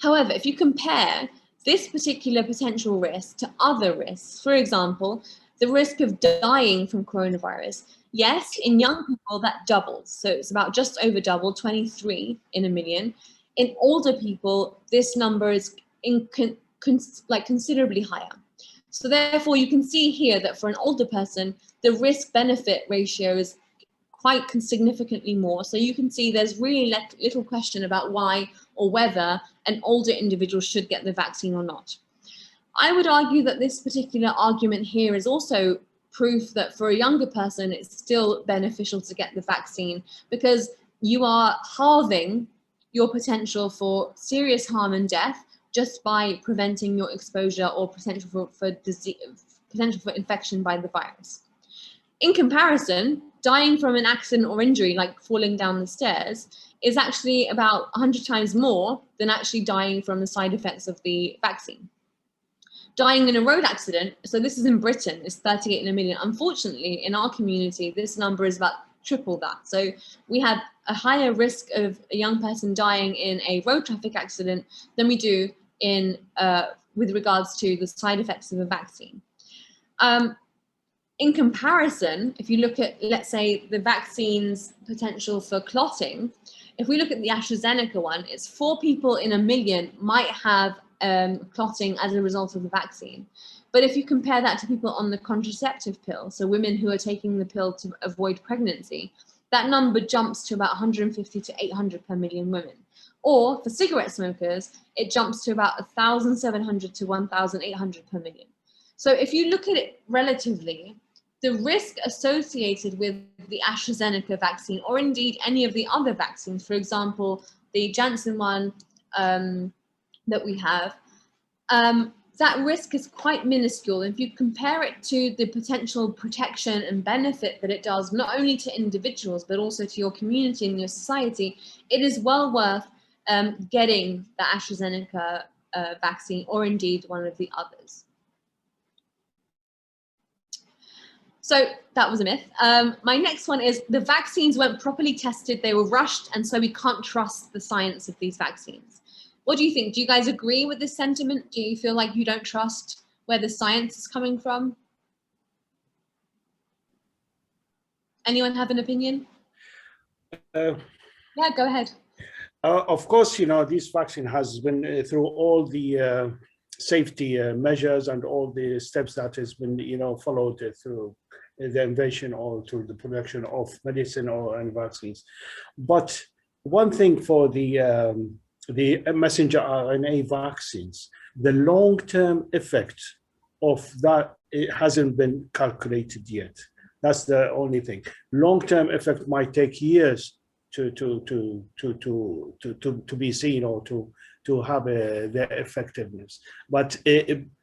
However, if you compare this particular potential risk to other risks, for example, the risk of dying from coronavirus, yes, in young people that doubles. So it's about just over double, 23 in a million. In older people, this number is considerably higher. So therefore, you can see here that for an older person, the risk-benefit ratio is quite significantly more. So you can see there's really little question about why or whether an older individual should get the vaccine or not. I would argue that this particular argument here is also proof that for a younger person, it's still beneficial to get the vaccine because you are halving your potential for serious harm and death just by preventing your exposure or potential for infection by the virus. In comparison, dying from an accident or injury, like falling down the stairs, is actually about 100 times more than actually dying from the side effects of the vaccine. Dying in a road accident, so this is in Britain, is 38 in a million. Unfortunately, in our community, this number is about triple that. So we have a higher risk of a young person dying in a road traffic accident than we do in with regards to the side effects of a vaccine. In comparison, if you look at, let's say, the vaccine's potential for clotting, if we look at the AstraZeneca one, it's 4 people in a million might have clotting as a result of the vaccine. But if you compare that to people on the contraceptive pill, so women who are taking the pill to avoid pregnancy, that number jumps to about 150 to 800 per million women. Or for cigarette smokers, it jumps to about 1,700 to 1,800 per million. So if you look at it relatively, the risk associated with the AstraZeneca vaccine, or indeed any of the other vaccines, for example, the Janssen one that we have, that risk is quite minuscule. If you compare it to the potential protection and benefit that it does, not only to individuals, but also to your community and your society, it is well worth getting the AstraZeneca vaccine, or indeed one of the others. So that was a myth. My next one is the vaccines weren't properly tested, they were rushed, and so we can't trust the science of these vaccines. What do you think? Do you guys agree with this sentiment? Do you feel like you don't trust where the science is coming from? Anyone have an opinion? Yeah, go ahead. Of course, you know, this vaccine has been through all the safety measures and all the steps that has been, you know, followed through the invention or through the production of medicine and vaccines. But one thing for the messenger RNA vaccines, the long-term effect of that, it hasn't been calculated yet. That's the only thing. Long-term effect might take years to be seen or to have the effectiveness. But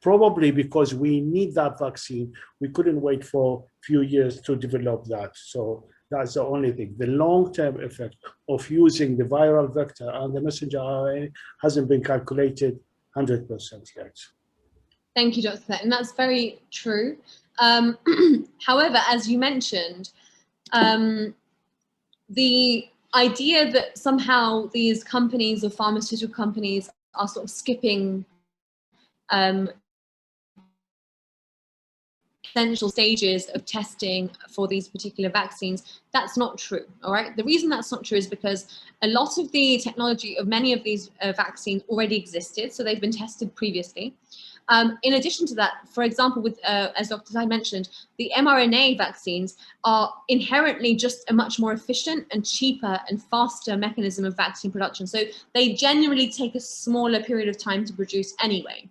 probably because we need that vaccine, we couldn't wait for a few years to develop that. So that's the only thing. The long-term effect of using the viral vector and the messenger RNA hasn't been calculated 100% yet. Thank you, Dr. Thet, and that's very true. However, as you mentioned, the idea that somehow these companies or pharmaceutical companies are sort of skipping essential stages of testing for these particular vaccines, that's not true, all right? The reason that's not true is because a lot of the technology of many of these vaccines already existed, so they've been tested previously. In addition to that, for example, with as Dr. Tai mentioned, the mRNA vaccines are inherently just a much more efficient and cheaper and faster mechanism of vaccine production. So they generally take a smaller period of time to produce anyway.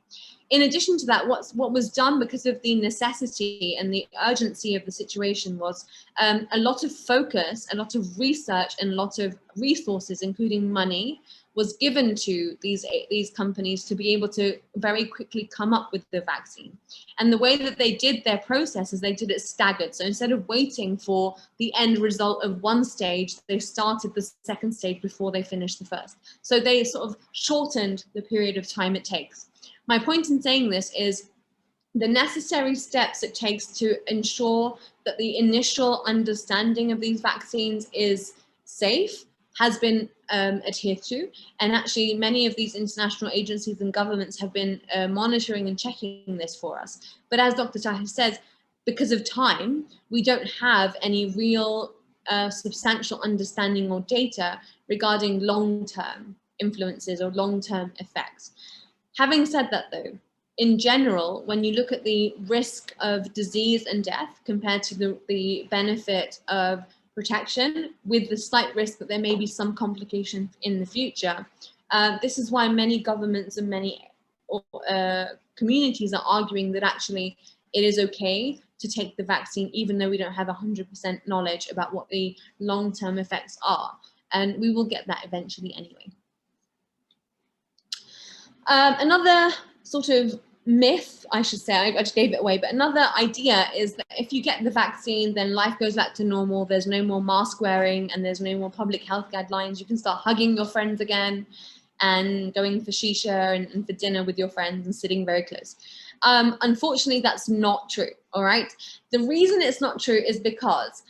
In addition to that, what was done because of the necessity and the urgency of the situation was a lot of focus, a lot of research, and a lot of resources, including money, was given to these companies to be able to very quickly come up with the vaccine. And the way that they did their process is they did it staggered. So instead of waiting for the end result of one stage, they started the second stage before they finished the first. So they sort of shortened the period of time it takes. My point in saying this is the necessary steps it takes to ensure that the initial understanding of these vaccines is safe has been adhered to, and actually many of these international agencies and governments have been monitoring and checking this for us. But as Dr. Tahir says, because of time, we don't have any real substantial understanding or data regarding long-term influences or long-term effects. Having said that though, in general, when you look at the risk of disease and death compared to the benefit of protection, with the slight risk that there may be some complications in the future. This is why many governments and many communities are arguing that actually it is okay to take the vaccine, even though we don't have 100% knowledge about what the long-term effects are. And we will get that eventually anyway. Another sort of myth, I should say, I just gave it away, but another idea is that if you get the vaccine, then life goes back to normal. There's no more mask wearing and there's no more public health guidelines. You can start hugging your friends again and going for shisha and for dinner with your friends and sitting very close. Unfortunately, that's not true, all right? The reason it's not true is because,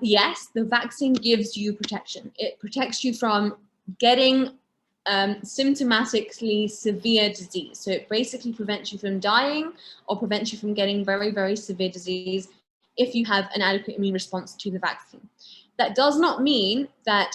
yes, the vaccine gives you protection. It protects you from getting symptomatically severe disease. So it basically prevents you from dying or prevents you from getting very, very severe disease if you have an adequate immune response to the vaccine. That does not mean that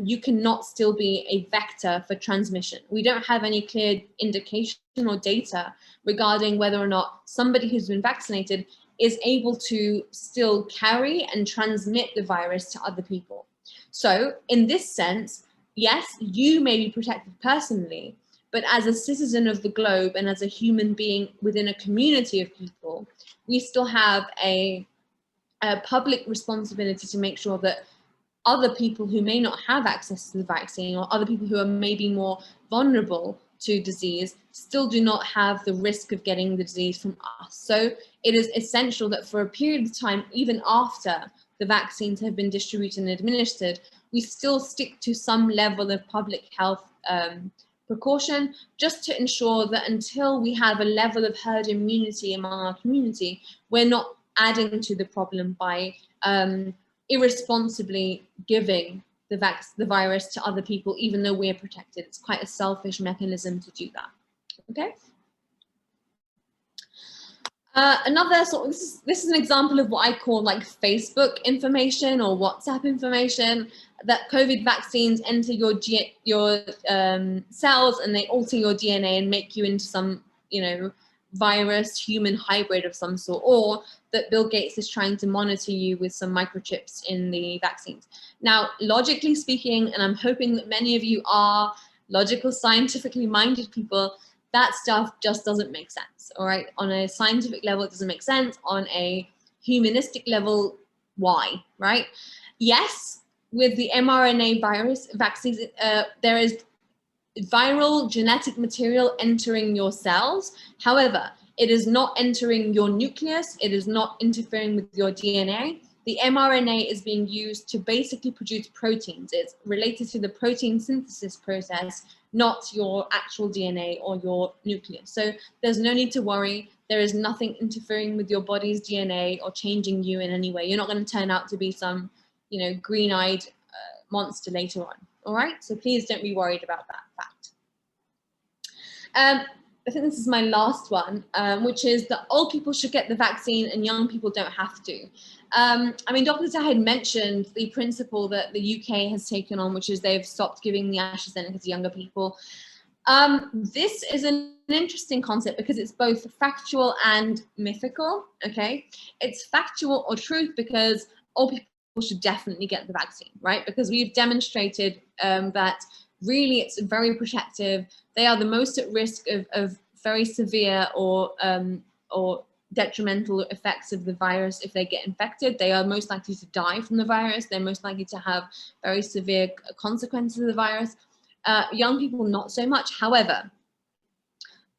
you cannot still be a vector for transmission. We don't have any clear indication or data regarding whether or not somebody who's been vaccinated is able to still carry and transmit the virus to other people. So in this sense, yes, you may be protected personally, but as a citizen of the globe and as a human being within a community of people, we still have a public responsibility to make sure that other people who may not have access to the vaccine or other people who are maybe more vulnerable to disease still do not have the risk of getting the disease from us. So it is essential that for a period of time, even after the vaccines have been distributed and administered, we still stick to some level of public health precaution, just to ensure that until we have a level of herd immunity among our community, we're not adding to the problem by irresponsibly giving the virus to other people, even though we're protected. It's quite a selfish mechanism to do that, okay? Another sort of, this is an example of what I call like Facebook information or WhatsApp information, that COVID vaccines enter your cells and they alter your DNA and make you into some, you know, virus human hybrid of some sort, or that Bill Gates is trying to monitor you with some microchips in the vaccines. Now, logically speaking, and I'm hoping that many of you are logical, scientifically minded people, that stuff just doesn't make sense, all right? On a scientific level, it doesn't make sense. On a humanistic level, why, right? Yes, with the mRNA virus vaccines, there is viral genetic material entering your cells. However, it is not entering your nucleus. It is not interfering with your DNA. The mRNA is being used to basically produce proteins. It's related to the protein synthesis process, not your actual DNA or your nucleus. So there's no need to worry. There is nothing interfering with your body's DNA or changing you in any way. You're not going to turn out to be some, green-eyed monster later on. All right. So please don't be worried about that fact. I think this is my last one, which is that old people should get the vaccine and young people don't have to. I mean, Dr. Zahid mentioned the principle that the UK has taken on, which is they've stopped giving the AstraZeneca to younger people. This is an interesting concept because it's both factual and mythical, okay? It's factual or truth because old people should definitely get the vaccine, right? Because we've demonstrated that really it's very protective. They are the most at risk of very severe or detrimental effects of the virus. If they get infected, they are most likely to die from the virus. They're most likely to have very severe consequences of the virus. Young people, not so much. However,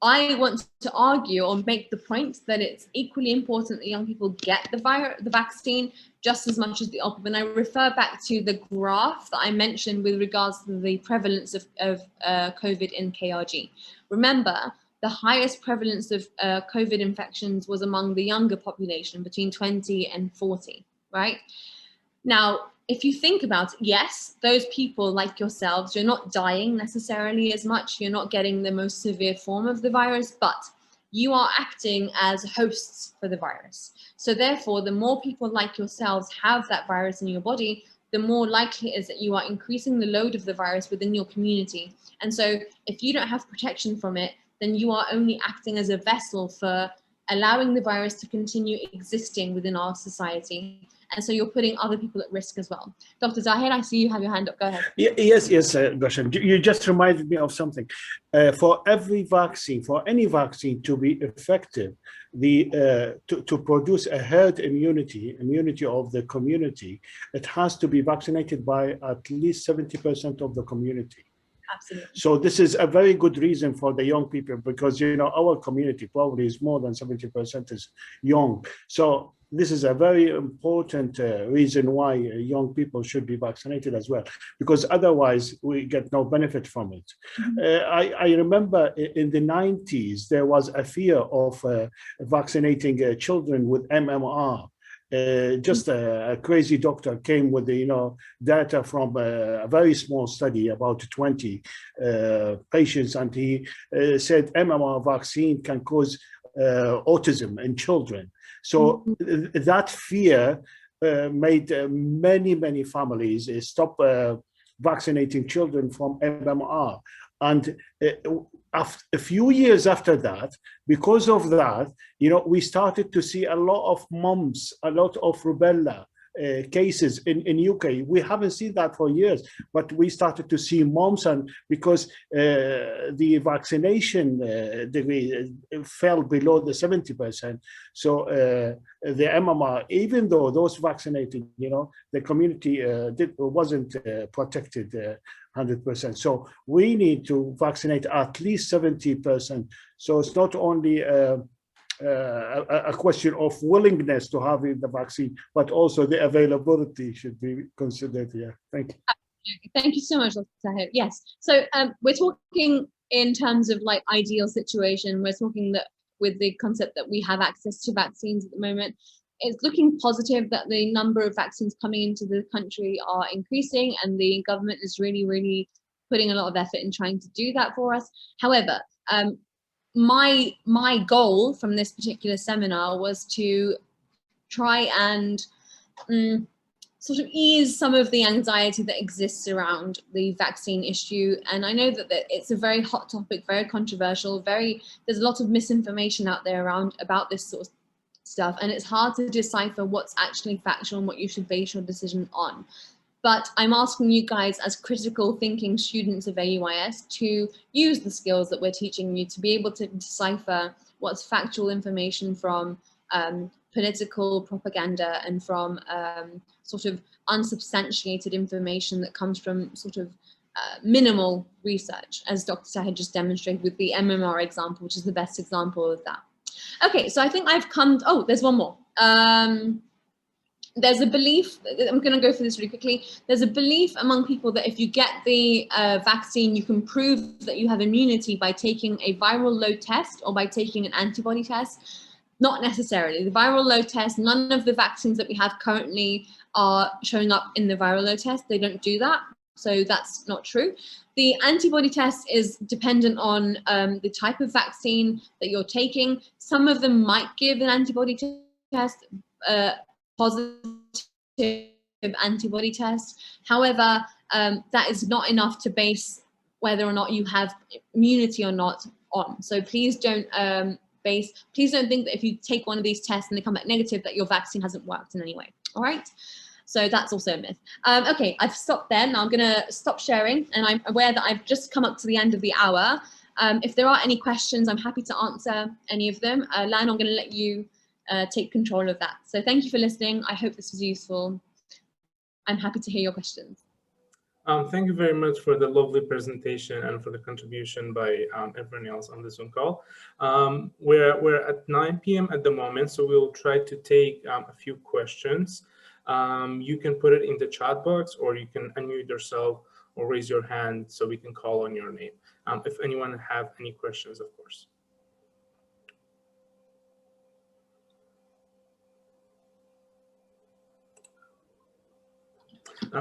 I want to argue or make the point that it's equally important that young people get the vaccine just as much as the old people. And I refer back to the graph that I mentioned with regards to the prevalence of COVID in KRG. Remember, the highest prevalence of COVID infections was among the younger population, between 20 and 40, right? Now, if you think about it, yes, those people like yourselves, you're not dying necessarily as much, you're not getting the most severe form of the virus, but you are acting as hosts for the virus. So therefore, the more people like yourselves have that virus in your body, the more likely it is that you are increasing the load of the virus within your community. And so if you don't have protection from it, then you are only acting as a vessel for allowing the virus to continue existing within our society. And so you're putting other people at risk as well. Dr. Zahid, I see you have your hand up. Go ahead. Yes, Gulshan. You just reminded me of something. For every vaccine, for any vaccine to be effective, to produce a herd immunity of the community, it has to be vaccinated by at least 70% of the community. Absolutely. So this is a very good reason for the young people, because our community probably is more than 70% is young. So this is a very important reason why young people should be vaccinated as well, because otherwise we get no benefit from it. Mm-hmm. I remember in the 90s, there was a fear of vaccinating children with MMR. Just a crazy doctor came with the data from a very small study, about 20 patients, and he said MMR vaccine can cause autism in children. So that fear made many families stop vaccinating children from MMR. And a few years after that, because of that, we started to see a lot of mumps, a lot of rubella cases in UK. We haven't seen that for years, but we started to see mumps, and because the vaccination degree fell below the 70%, so the MMR, even though those vaccinated, the community wasn't protected 100%. So we need to vaccinate at least 70%. So it's not only a question of willingness to have the vaccine, but also the availability should be considered here. Thank you. Thank you so much, Dr. Zahid. Yes. So we're talking in terms of like ideal situation. We're talking that with the concept that we have access to vaccines at the moment. It's looking positive that the number of vaccines coming into the country are increasing, and the government is really putting a lot of effort in trying to do that for us. However, my goal from this particular seminar was to try and sort of ease some of the anxiety that exists around the vaccine issue. And I know that it's a very hot topic, very controversial, there's a lot of misinformation out there about this sort of stuff, and it's hard to decipher what's actually factual and what you should base your decision on. But I'm asking you guys as critical thinking students of AUIS to use the skills that we're teaching you to be able to decipher what's factual information from political propaganda and from sort of unsubstantiated information that comes from sort of minimal research, as Dr. Tahir just demonstrated with the MMR example, which is the best example of that. Okay, so I think I've come, oh, there's one more. There's a belief, I'm going to go through this really quickly. There's a belief among people that if you get the vaccine, you can prove that you have immunity by taking a viral load test or by taking an antibody test. Not necessarily. The viral load test, none of the vaccines that we have currently are showing up in the viral load test. They don't do that. So that's not true. The antibody test is dependent on the type of vaccine that you're taking. Some of them might give an antibody test, positive antibody test. However, that is not enough to base whether or not you have immunity or not on. So please don't please don't think that if you take one of these tests and they come back negative that your vaccine hasn't worked in any way. All right. So that's also a myth. Okay, I've stopped there. Now I'm going to stop sharing, and I'm aware that I've just come up to the end of the hour. If there are any questions, I'm happy to answer any of them. Lan, I'm going to let you take control of that. So thank you for listening. I hope this was useful. I'm happy to hear your questions. Thank you very much for the lovely presentation and for the contribution by everyone else on this Zoom call. We're at 9 p.m. at the moment, so we'll try to take a few questions. You can put it in the chat box, or you can unmute yourself or raise your hand so we can call on your name. If anyone have any questions, of course.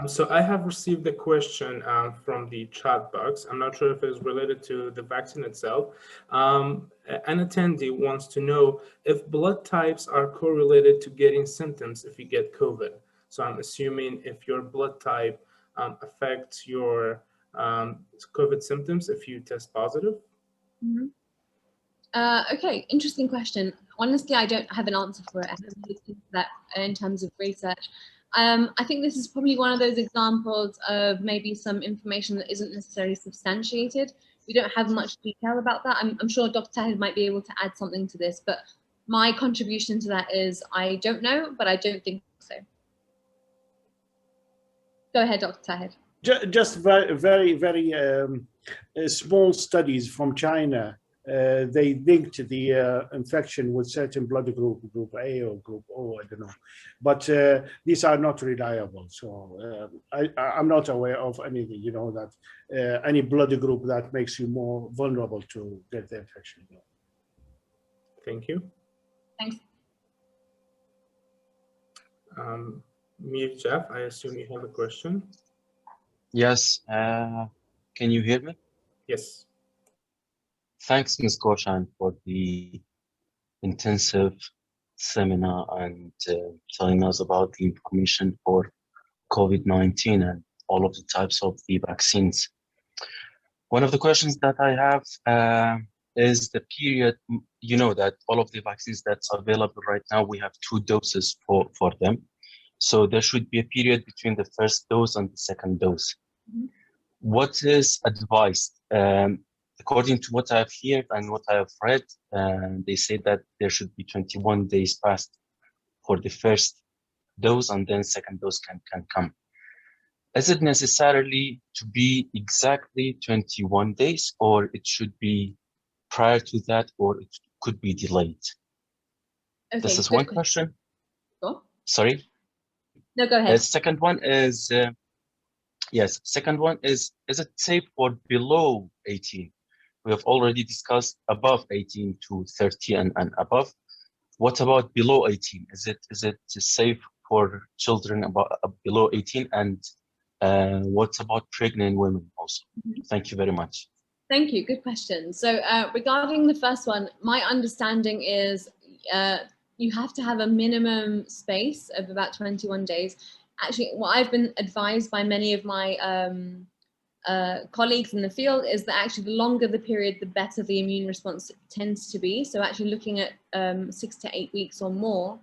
So I have received a question from the chat box. I'm not sure if it's related to the vaccine itself. An attendee wants to know if blood types are correlated to getting symptoms if you get COVID. So I'm assuming if your blood type affects your COVID symptoms if you test positive. Mm-hmm. Okay, interesting question. Honestly, I don't have an answer for it. I haven't looked into that in terms of research. I think this is probably one of those examples of maybe some information that isn't necessarily substantiated. We don't have much detail about that. I'm sure Dr. Tahir might be able to add something to this, but my contribution to that is I don't know, but I don't think so. Go ahead, Dr. Tahir. Just very small studies from China. They linked the infection with certain blood group A or group O, I don't know. But these are not reliable. So I'm not aware of anything, you know, that any blood group that makes you more vulnerable to get the infection. Thank you. Thanks. Mir Jeff, I assume you have a question. Yes. Can you hear me? Yes. Thanks, Ms. Goshan, for the intensive seminar and telling us about the information for COVID-19 and all of the types of the vaccines. One of the questions that I have is the period. You know that all of the vaccines that's available right now, we have 2 doses for them. So there should be a period between the first dose and the second dose. Mm-hmm. What is advised? According to what I've heard and what I have read, they say that there should be 21 days passed for the first dose, and then second dose can come. Is it necessarily to be exactly 21 days, or it should be prior to that, or it could be delayed? Okay, this is one question. Go. Sorry? No, go ahead. The second one is, yes, second one is it safe for below 18? We have already discussed above 18 to 30 and above. What about below 18? Is it safe for children below 18? And what about pregnant women also? Mm-hmm. Thank you very much. Thank you. Good question. So regarding the first one, my understanding is you have to have a minimum space of about 21 days. Actually, what I've been advised by many of my colleagues in the field is that actually the longer the period, the better the immune response tends to be. So actually looking at 6 to 8 weeks or more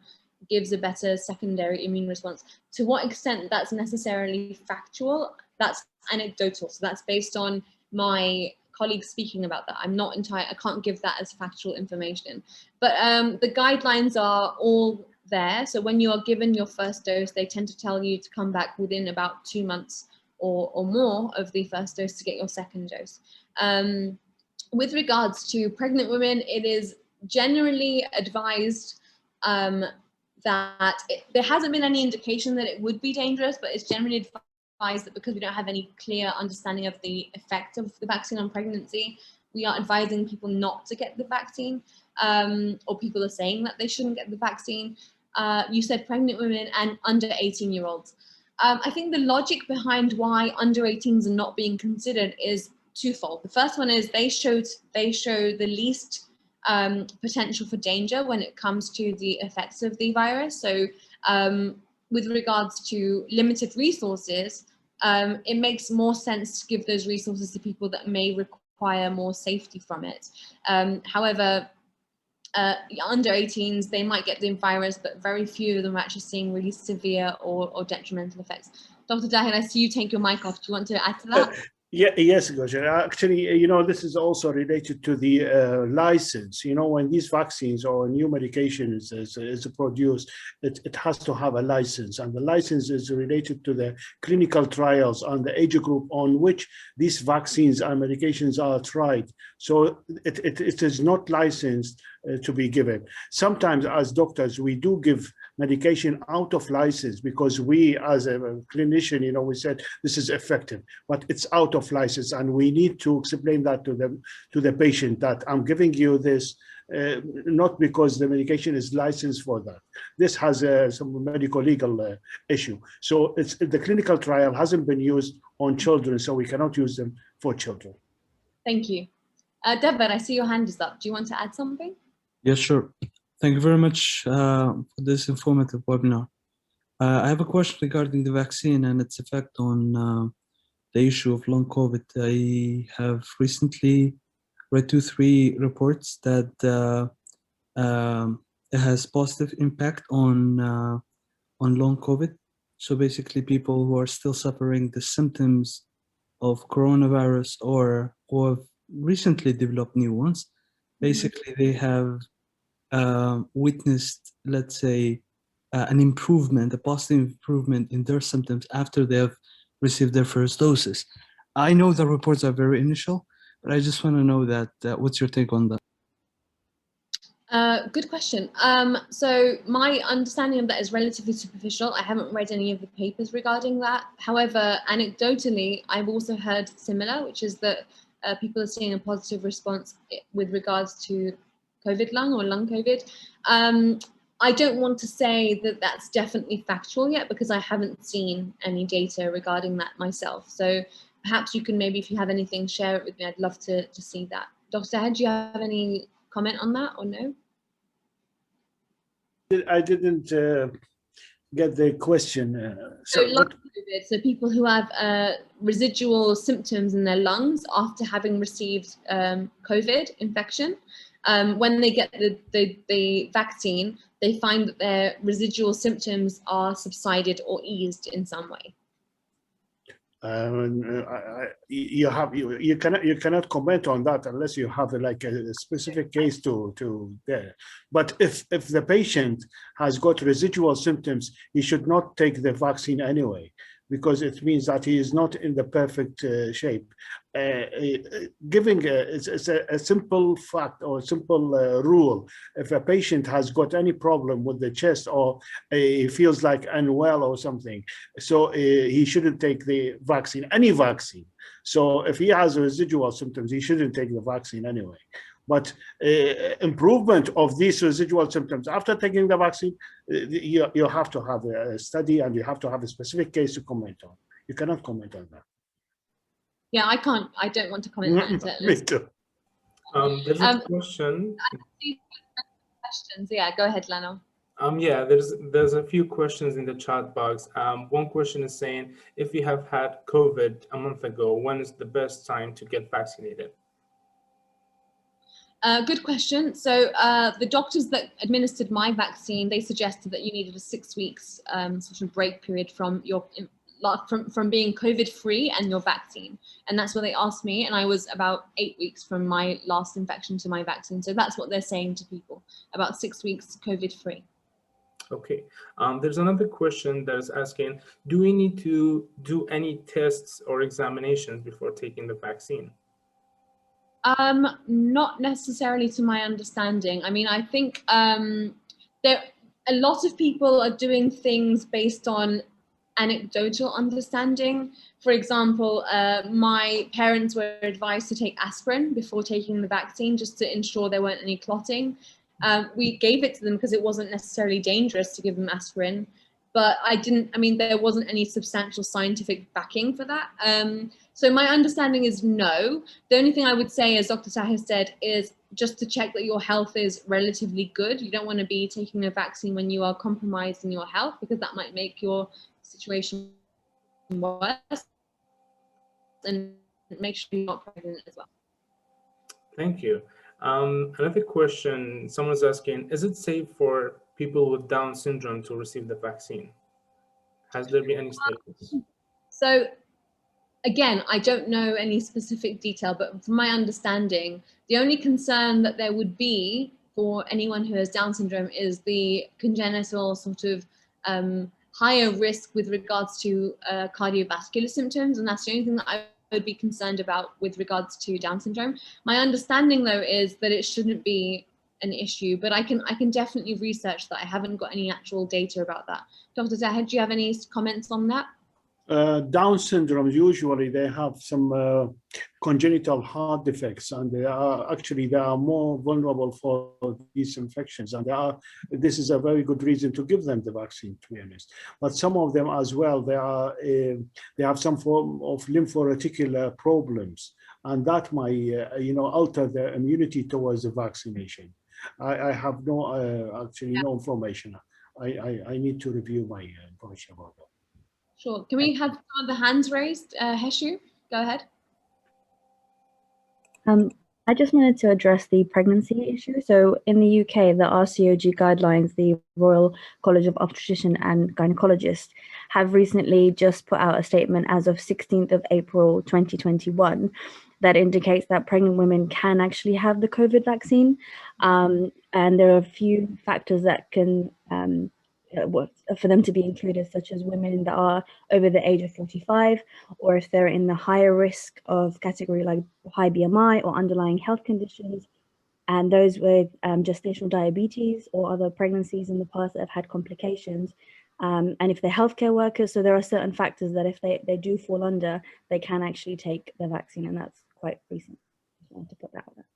gives a better secondary immune response. To what extent that's necessarily factual, that's anecdotal. So that's based on my colleagues speaking about that. I'm not entirely, I can't give that as factual information. But the guidelines are all there. So when you are given your first dose, they tend to tell you to come back within about 2 months or more of the first dose to get your second dose. With regards to pregnant women, it is generally advised that there hasn't been any indication that it would be dangerous, but it's generally advised that because we don't have any clear understanding of the effect of the vaccine on pregnancy, we are advising people not to get the vaccine, or people are saying that they shouldn't get the vaccine. You said pregnant women and under 18-year-olds. I think the logic behind why under 18s are not being considered is twofold. The first one is they show the least potential for danger when it comes to the effects of the virus. So with regards to limited resources, it makes more sense to give those resources to people that may require more safety from it. However, under 18s, they might get the virus, but very few of them are actually seeing really severe or detrimental effects. Dr. Dahir, I see you take your mic off. Do you want to add to that? Yes, Gosha. Actually, this is also related to the license. When these vaccines or new medications is produced, it has to have a license, and the license is related to the clinical trials and the age group on which these vaccines and medications are tried. So it is not licensed to be given. Sometimes as doctors, we do give medication out of license because we as a clinician, we said this is effective, but it's out of license, and we need to explain that to the patient that I'm giving you this not because the medication is licensed for that. This has some medical legal issue. So the clinical trial hasn't been used on children, so we cannot use them for children. Thank you. Deborah, I see your hand is up. Do you want to add something? Yeah, sure. Thank you very much for this informative webinar. I have a question regarding the vaccine and its effect on the issue of long COVID. I have recently read 2-3 reports that it has positive impact on long COVID. So basically, people who are still suffering the symptoms of coronavirus or who have recently developed new ones, basically they have witnessed, let's say, an improvement, a positive improvement in their symptoms after they have received their first doses. I know the reports are very initial, but I just want to know that what's your take on that? Good question. So my understanding of that is relatively superficial. I haven't read any of the papers regarding that. However, anecdotally, I've also heard similar, which is that people are seeing a positive response with regards to COVID lung or long COVID. I don't want to say that that's definitely factual yet because I haven't seen any data regarding that myself. So perhaps you can maybe, if you have anything, share it with me. I'd love to see that. Dr. Head, do you have any comment on that or no? I didn't get the question. So people who have residual symptoms in their lungs after having received COVID infection, when they get the vaccine, they find that their residual symptoms are subsided or eased in some way. You cannot comment on that unless you have like a specific case to there. But if the patient has got residual symptoms, he should not take the vaccine anyway, because it means that he is not in the perfect shape. Giving it's a simple fact or simple rule. If a patient has got any problem with the chest or he feels like unwell or something, so he shouldn't take the vaccine, any vaccine. So if he has residual symptoms, he shouldn't take the vaccine anyway. But improvement of these residual symptoms after taking the vaccine, you have to have a study and you have to have a specific case to comment on. You cannot comment on that. Yeah, I can't. I don't want to comment on that. Me too. There's a question. Questions. Yeah, go ahead, Lano. Yeah, there's a few questions in the chat box. One question is saying, if you have had COVID a month ago, when is the best time to get vaccinated? Good question. So the doctors that administered my vaccine, they suggested that you needed a 6 weeks sort of break period from being COVID-free and your vaccine. And that's what they asked me. And I was about 8 weeks from my last infection to my vaccine. So that's what they're saying to people, about 6 weeks COVID-free. Okay. There's another question that is asking, do we need to do any tests or examinations before taking the vaccine? Not necessarily to my understanding. I mean, I think there a lot of people are doing things based on anecdotal understanding. For example, my parents were advised to take aspirin before taking the vaccine just to ensure there weren't any clotting. We gave it to them because it wasn't necessarily dangerous to give them aspirin, but there wasn't any substantial scientific backing for that. So my understanding is no. The only thing I would say, as Dr. Tahir said, is just to check that your health is relatively good. You don't want to be taking a vaccine when you are compromised in your health, because that might make your situation worse, and make sure you're not pregnant as well. Thank you. Another question, someone's asking, is it safe for people with Down syndrome to receive the vaccine? Has there been any studies? So again, I don't know any specific detail, but from my understanding, the only concern that there would be for anyone who has Down syndrome is the congenital sort of higher risk with regards to cardiovascular symptoms, and that's the only thing that I would be concerned about with regards to Down syndrome. My understanding, though, is that it shouldn't be an issue, but I can definitely research that. I haven't got any actual data about that. Dr. Zahid, do you have any comments on that? Down syndrome, usually they have some congenital heart defects, and they are more vulnerable for these infections, and this is a very good reason to give them the vaccine, to be honest. But some of them as well, they have some form of lymphoreticular problems, and that might alter their immunity towards the vaccination. I have no information. I need to review my information about that. Sure. Can we have some of the hands raised? Heshu, go ahead. I just wanted to address the pregnancy issue. So in the UK, the RCOG guidelines, the Royal College of Obstetricians and Gynecologists, have recently just put out a statement as of 16th of April 2021 that indicates that pregnant women can actually have the COVID vaccine. And there are a few factors that can for them to be included, such as women that are over the age of 45, or if they're in the higher risk of category like high BMI or underlying health conditions, and those with gestational diabetes or other pregnancies in the past that have had complications. And if they're healthcare workers, so there are certain factors that if they do fall under, they can actually take the vaccine, and that's quite recent. Just wanted to put that out there.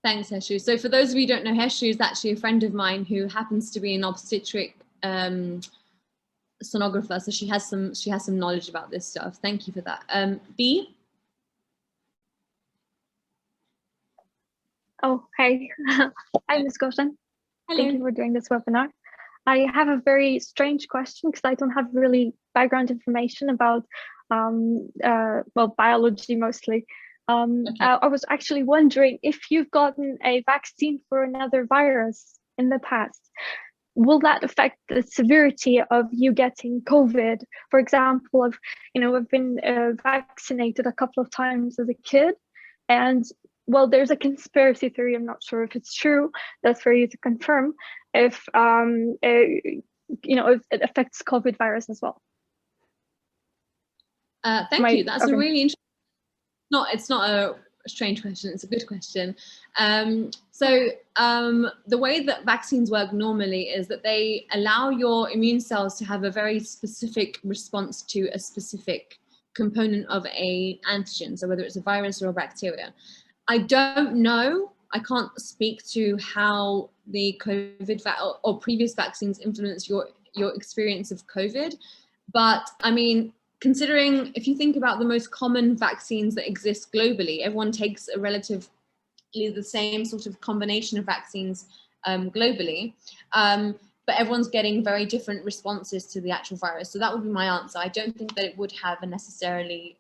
Thanks, Heshu. So for those of you who don't know, Heshu is actually a friend of mine who happens to be an obstetric sonographer. So she has some knowledge about this stuff. Thank you for that. B? Oh, hey. Hi, Ms. Goshen. Hello. Thank you for doing this webinar. I have a very strange question because I don't have really background information about biology mostly. Okay. I was actually wondering if you've gotten a vaccine for another virus in the past, will that affect the severity of you getting COVID? For example, I've been vaccinated a couple of times as a kid, and well, there's a conspiracy theory, I'm not sure if it's true, that's for you to confirm, if if it affects COVID virus as well. Thank you. That's a really interesting. It's not a strange question, it's a good question. The way that vaccines work normally is that they allow your immune cells to have a very specific response to a specific component of an antigen, so whether it's a virus or a bacteria. I don't know, I can't speak to how the COVID or previous vaccines influence your experience of COVID, but I mean, considering if you think about the most common vaccines that exist globally, everyone takes a relatively the same sort of combination of vaccines globally, but everyone's getting very different responses to the actual virus. So that would be my answer. I don't think that it would have a necessarily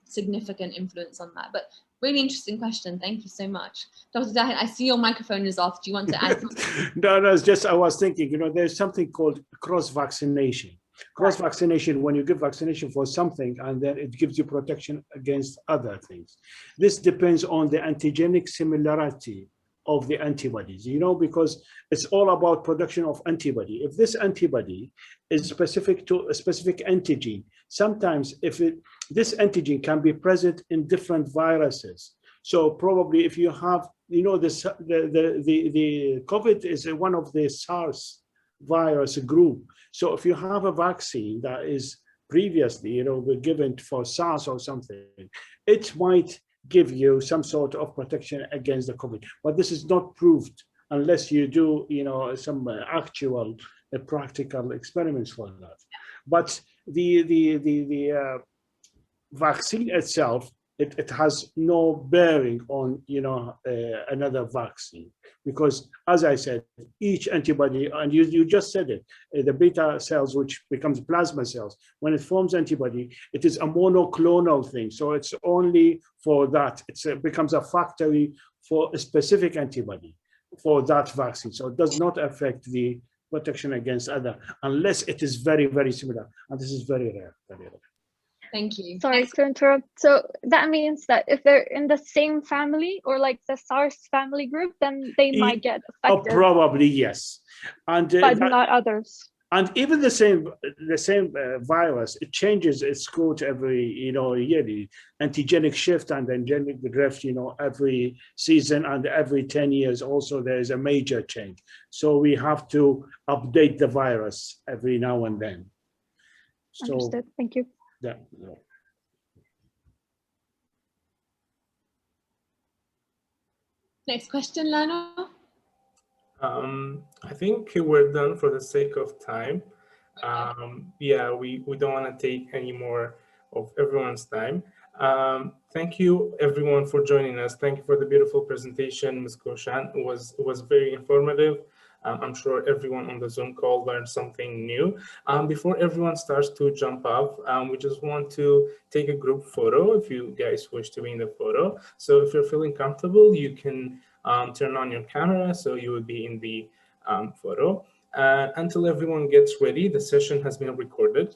significant influence on that, but really interesting question. Thank you so much. Dr. Zahid, I see your microphone is off. Do you want to add something? No, it's just, I was thinking, there's something called cross-vaccination. Cross-vaccination, when you give vaccination for something and then it gives you protection against other things. This depends on the antigenic similarity of the antibodies, because it's all about production of antibody. If this antibody is specific to a specific antigen, sometimes this antigen can be present in different viruses. So probably if you have, the COVID is one of the SARS virus group. So if you have a vaccine that is previously, given for SARS or something, it might give you some sort of protection against the COVID. But this is not proved unless you do, some actual practical experiments for that. But the vaccine itself, it has no bearing on, another vaccine, because as I said, each antibody, and you just said it, the beta cells, which becomes plasma cells, when it forms antibody, it is a monoclonal thing. So it's only for that. It becomes a factory for a specific antibody for that vaccine. So it does not affect the protection against other, unless it is very, very similar. And this is very rare, very rare. Thank you. Sorry to interrupt. So that means that if they're in the same family or like the SARS family group, then they might get affected. Oh, probably yes, and but not others. And even the same virus, it changes its code every year. The antigenic shift and antigenic drift, every season, and every 10 years also there is a major change. So we have to update the virus every now and then. So, understood. Thank you. Yeah. Next question, Lano. I think we're done for the sake of time. Yeah, we don't want to take any more of everyone's time. Thank you everyone for joining us. Thank you for the beautiful presentation, Ms. Koshan. It was very informative. I'm sure everyone on the Zoom call learned something new. Before everyone starts to jump off, we just want to take a group photo if you guys wish to be in the photo. So if you're feeling comfortable, you can turn on your camera so you would be in the photo. Until everyone gets ready, the session has been recorded.